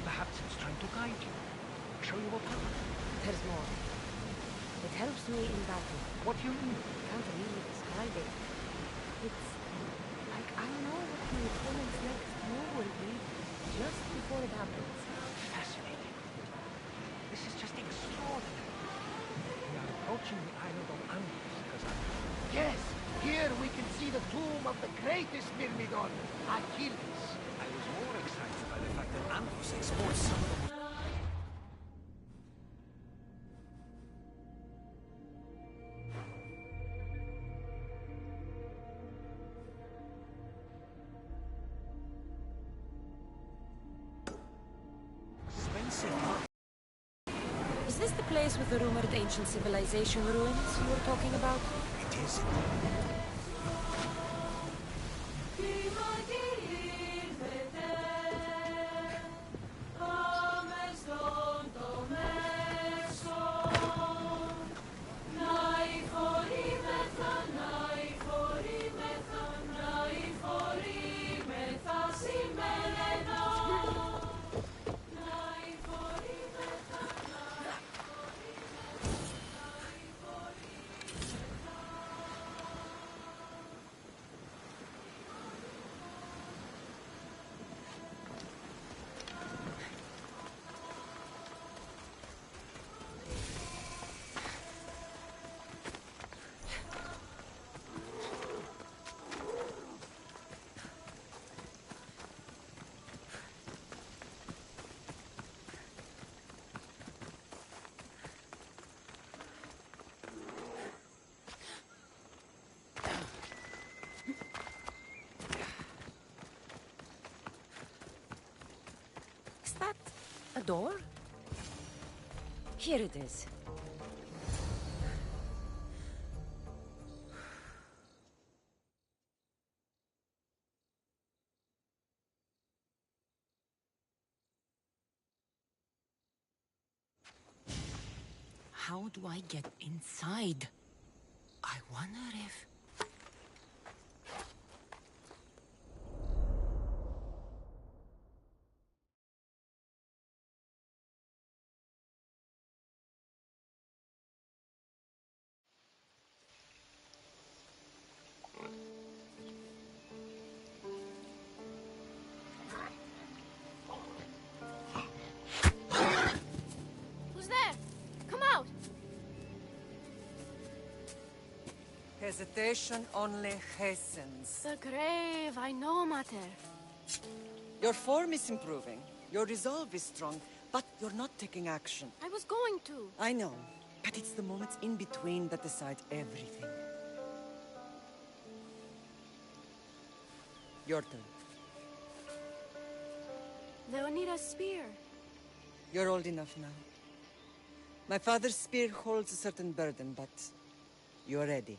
Perhaps it's trying to guide you. Show you a path. There's more. It helps me in battle. What do you mean? I can't really describe it. It's like I know what my opponent's next move will be just before it happens. Fascinating. This is just extraordinary. Here we can see the tomb of the greatest Myrmidon, Achilles. I was more excited by the fact that Anthos exports some of the most... Is this the place with the rumored ancient civilization ruins you were talking about? It is. Is that a door? Here it is. How do I get inside? I wonder if... Who's there? Come out! Hesitation only hastens. The grave, I know, Mater. Your form is improving. Your resolve is strong, but you're not taking action. I was going to. I know, but it's the moments in between that decide everything. Your turn. Leonida's spear. You're old enough now. My father's spear holds a certain burden, but you're ready.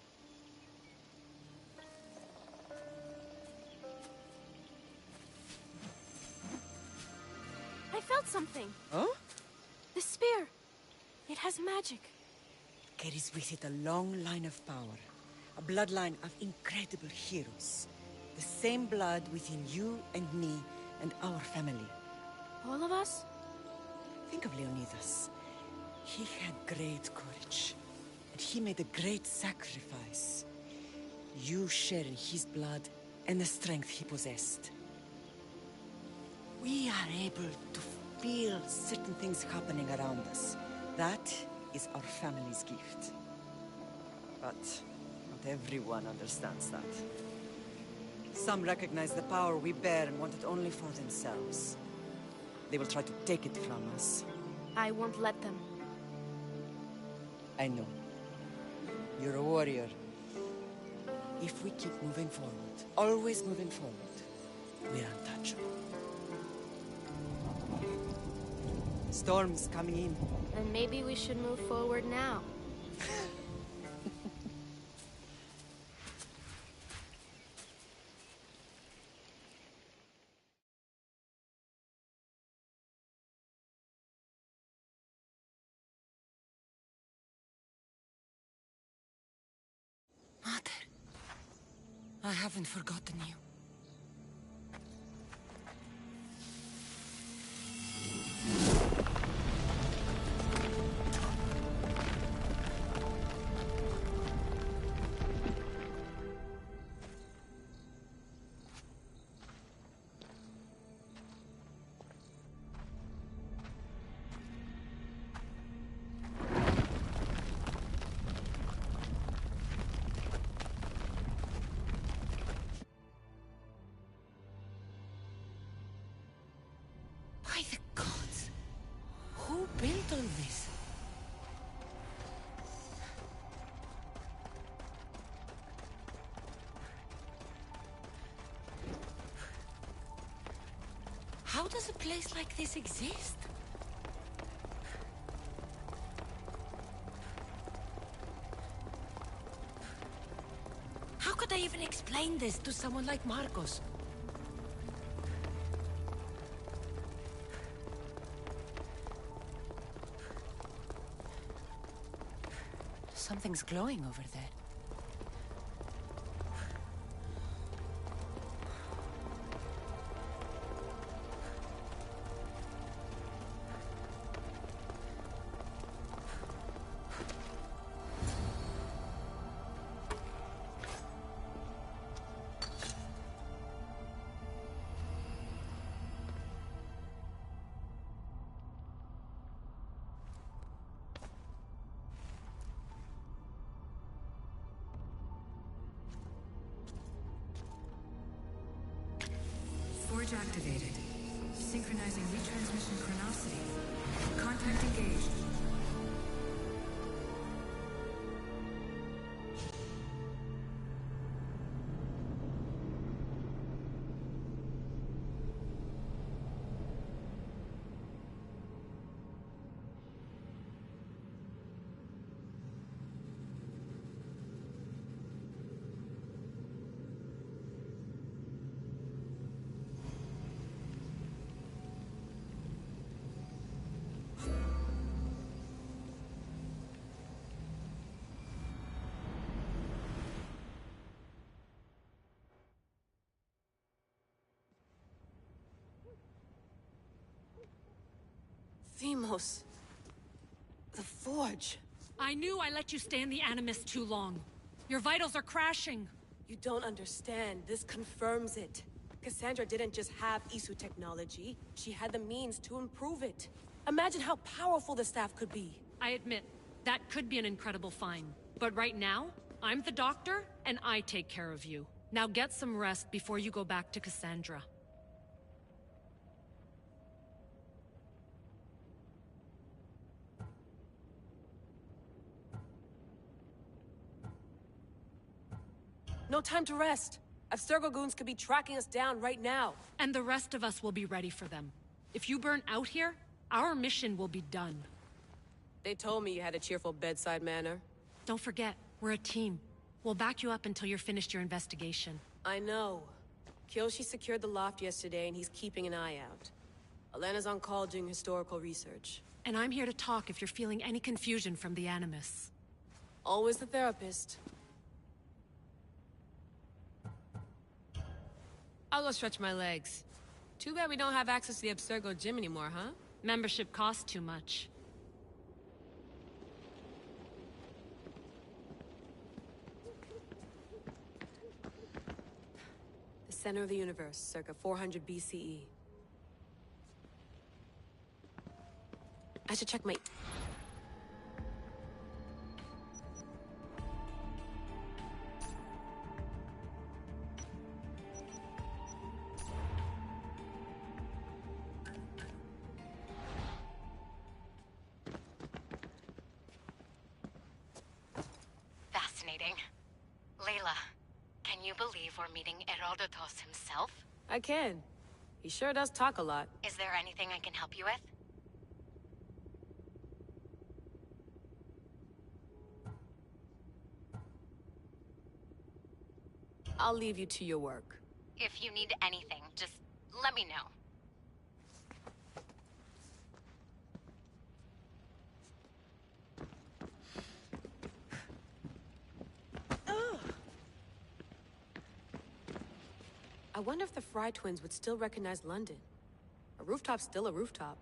I felt something. Huh? The spear. It has magic. Carries with it a long line of power. A bloodline of incredible heroes. The same blood within you and me and our family. All of us? Think of Leonidas. He had great courage. And he made a great sacrifice. You share in his blood and the strength he possessed. We are able to feel certain things happening around us. That is our family's gift. But not everyone understands that. Some recognize the power we bear and want it only for themselves. They will try to take it from us. I won't let them. I know. You're a warrior. If we keep moving forward, always moving forward, we're untouchable. Storm's coming in. Then maybe we should move forward now. Mother, I haven't forgotten you. How does a place like this exist? How could I even explain this to someone like Marcos? Something's glowing over there. Forge activated. Synchronizing retransmission chronicity. Contact engaged. Themos. The Forge. I knew I let you stay in the Animus too long. Your vitals are crashing. You don't understand. This confirms it. Kassandra didn't just have Isu technology. She had the means to improve it. Imagine how powerful the staff could be. I admit, that could be an incredible find. But right now, I'm the doctor, and I take care of you. Now get some rest before you go back to Kassandra. No time to rest. Abstergo goons could be tracking us down right now. And the rest of us will be ready for them. If you burn out here, our mission will be done. They told me you had a cheerful bedside manner. Don't forget, we're a team. We'll back you up until you're finished your investigation. I know. Kyoshi secured the loft yesterday and he's keeping an eye out. Elena's on call doing historical research. And I'm here to talk if you're feeling any confusion from the Animus. Always the therapist. I'll go stretch my legs. Too bad we don't have access to the Abstergo gym anymore, huh? Membership costs too much. The center of the universe, circa 400 BCE. I should check my... Fascinating. Layla, can you believe we're meeting Herodotus himself? I can. He sure does talk a lot. Is there anything I can help you with? I'll leave you to your work. If you need anything, just let me know. I wonder if the Fry twins would still recognize London. A rooftop's still a rooftop.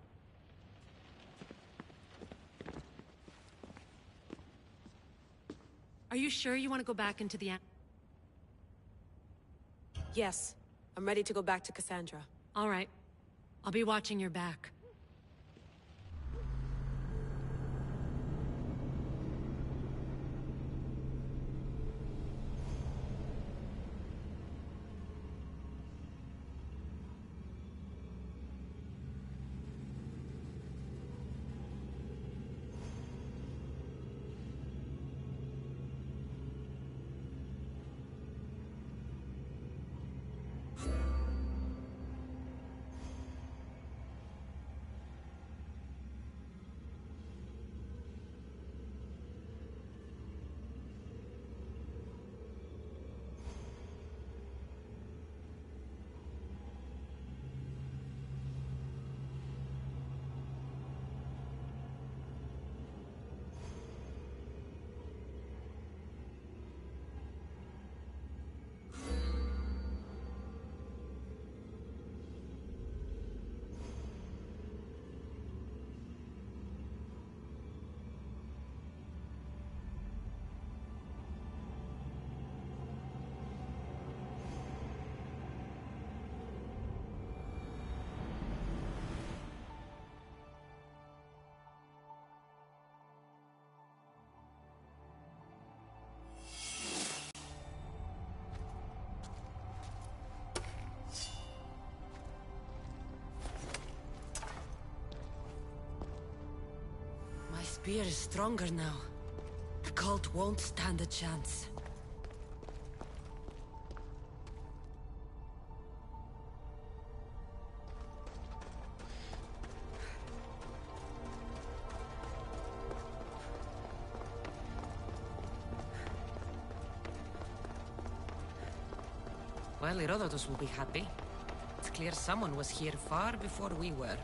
Are you sure you want to go back into the... Yes. I'm ready to go back to Kassandra. All right. I'll be watching your back. spear is stronger now. The cult won't stand a chance. Well, Herodotus will be happy. It's clear someone was here far before we were.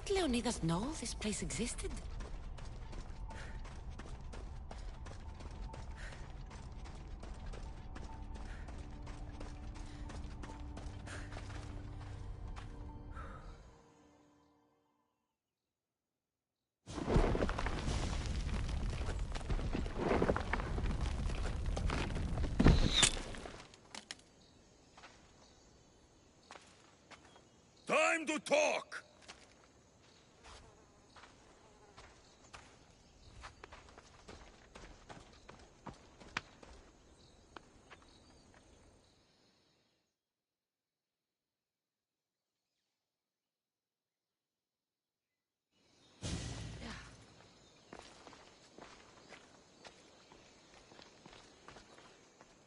Did Leonidas know this place existed? Time to talk!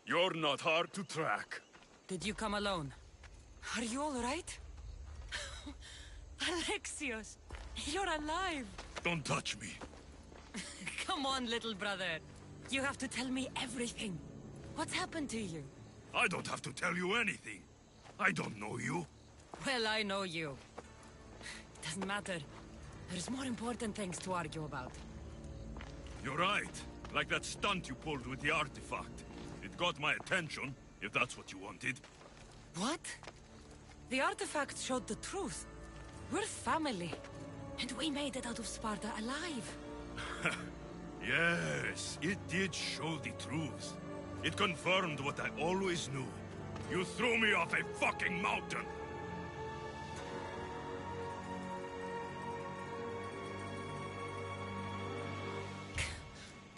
You're not hard to track. Did you come alone? Are you all right? Alexios, you're alive! Don't touch me. Come on, little brother. You have to tell me everything. What's happened to you? I don't have to tell you anything. I don't know you. Well, I know you. Doesn't matter. There's more important things to argue about. You're right. Like that stunt you pulled with the artifact. It got my attention, if that's what you wanted. What? The artifact showed the truth. We're family. And we made it out of Sparta alive. Yes, it did show the truth. It confirmed what I always knew. You threw me off a fucking mountain!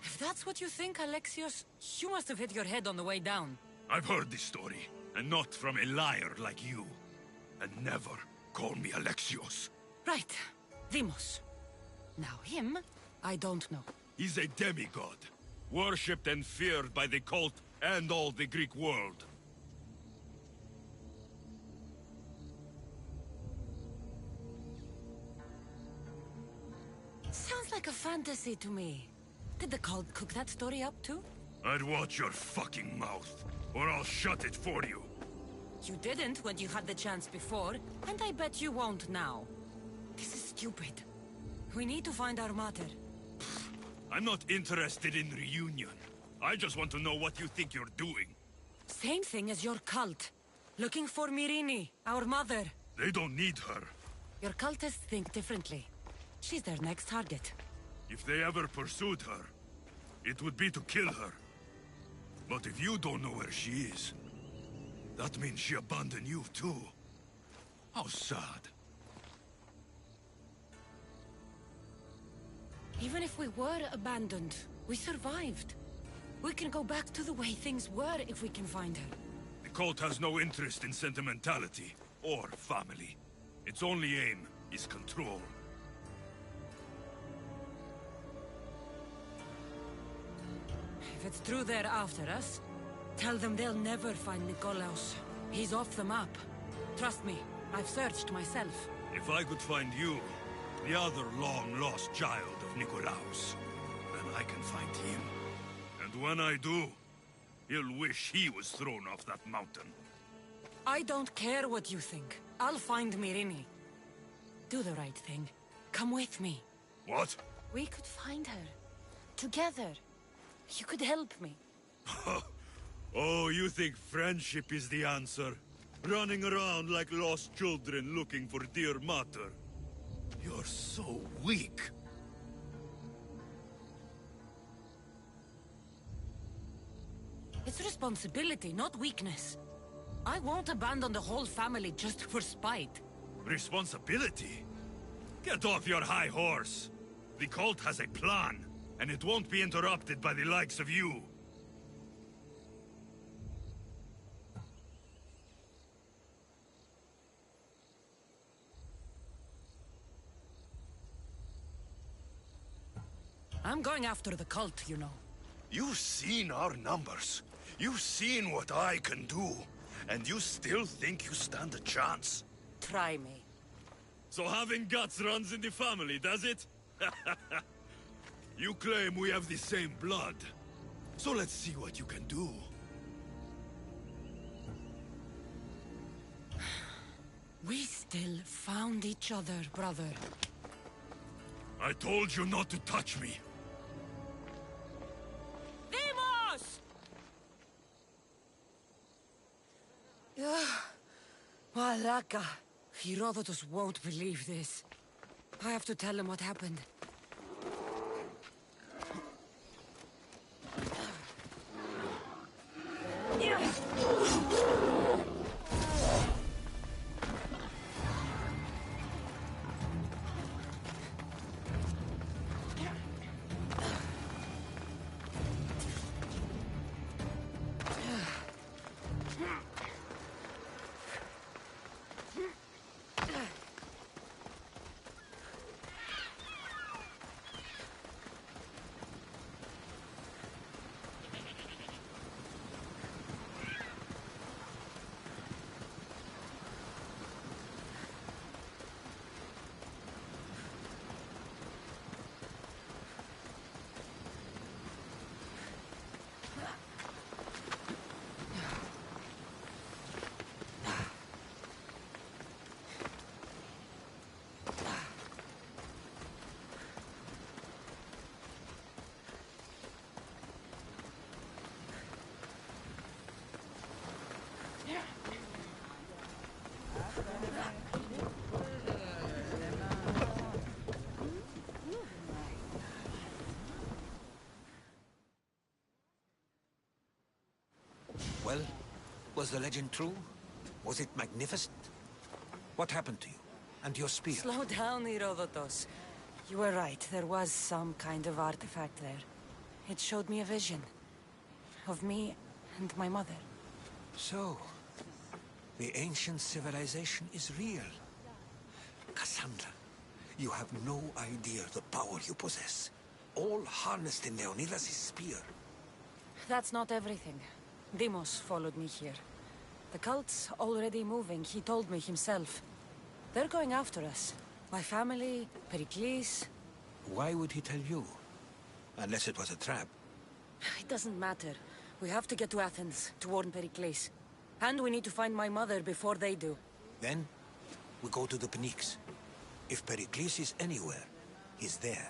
If that's what you think, Alexios, you must have hit your head on the way down. I've heard this story, and not from a liar like you. And never call me Alexios. Right. Demos. Now him, I don't know. He's a demigod, worshipped and feared by the cult and all the Greek world. Sounds like a fantasy to me. Did the cult cook that story up too? I'd watch your fucking mouth, or I'll shut it for you. You didn't when you had the chance before, and I bet you won't now. This is stupid. We need to find our mater. I'm not interested in reunion. I just want to know what you think you're doing. Same thing as your cult. Looking for Myrrine, our mother. They don't need her. Your cultists think differently. She's their next target. If they ever pursued her, it would be to kill her. But if you don't know where she is, that means she abandoned you too. How sad. Even if we were abandoned, we survived. We can go back to the way things were if we can find her. The cult has no interest in sentimentality or family. Its only aim is control. If it's true they're after us, tell them they'll never find Nikolaos. He's off the map. Trust me, I've searched myself. If I could find you, the other long-lost child of Nikolaos, then I can find him. And when I do, he'll wish he was thrown off that mountain. I don't care what you think. I'll find Myrrine. Do the right thing. Come with me. What? We could find her. Together. You could help me. Oh, you think friendship is the answer? Running around like lost children looking for dear mater. You're so weak. It's responsibility, not weakness. I won't abandon the whole family just for spite. Responsibility? Get off your high horse. The cult has a plan, and it won't be interrupted by the likes of you. I'm going after the cult, you know. You've seen our numbers. You've seen what I can do. And you still think you stand a chance? Try me. So having guts runs in the family, does it? You claim we have the same blood. So let's see what you can do. We still found each other, brother. I told you not to touch me. Demos! Malaka. Herodotus won't believe this. I have to tell him what happened. Well, was the legend true? Was it magnificent? What happened to you? And your spear? Slow down, Herodotus. You were right. There was some kind of artifact there. It showed me a vision. Of me and my mother. So, the ancient civilization is real. Kassandra, you have no idea the power you possess. All harnessed in Leonidas' spear. That's not everything. Demos followed me here. The cult's already moving, he told me himself. They're going after us. My family, Pericles. Why would he tell you? Unless it was a trap. It doesn't matter. We have to get to Athens, to warn Pericles. And we need to find my mother before they do. Then, we go to the Pnyx. If Pericles is anywhere, he's there.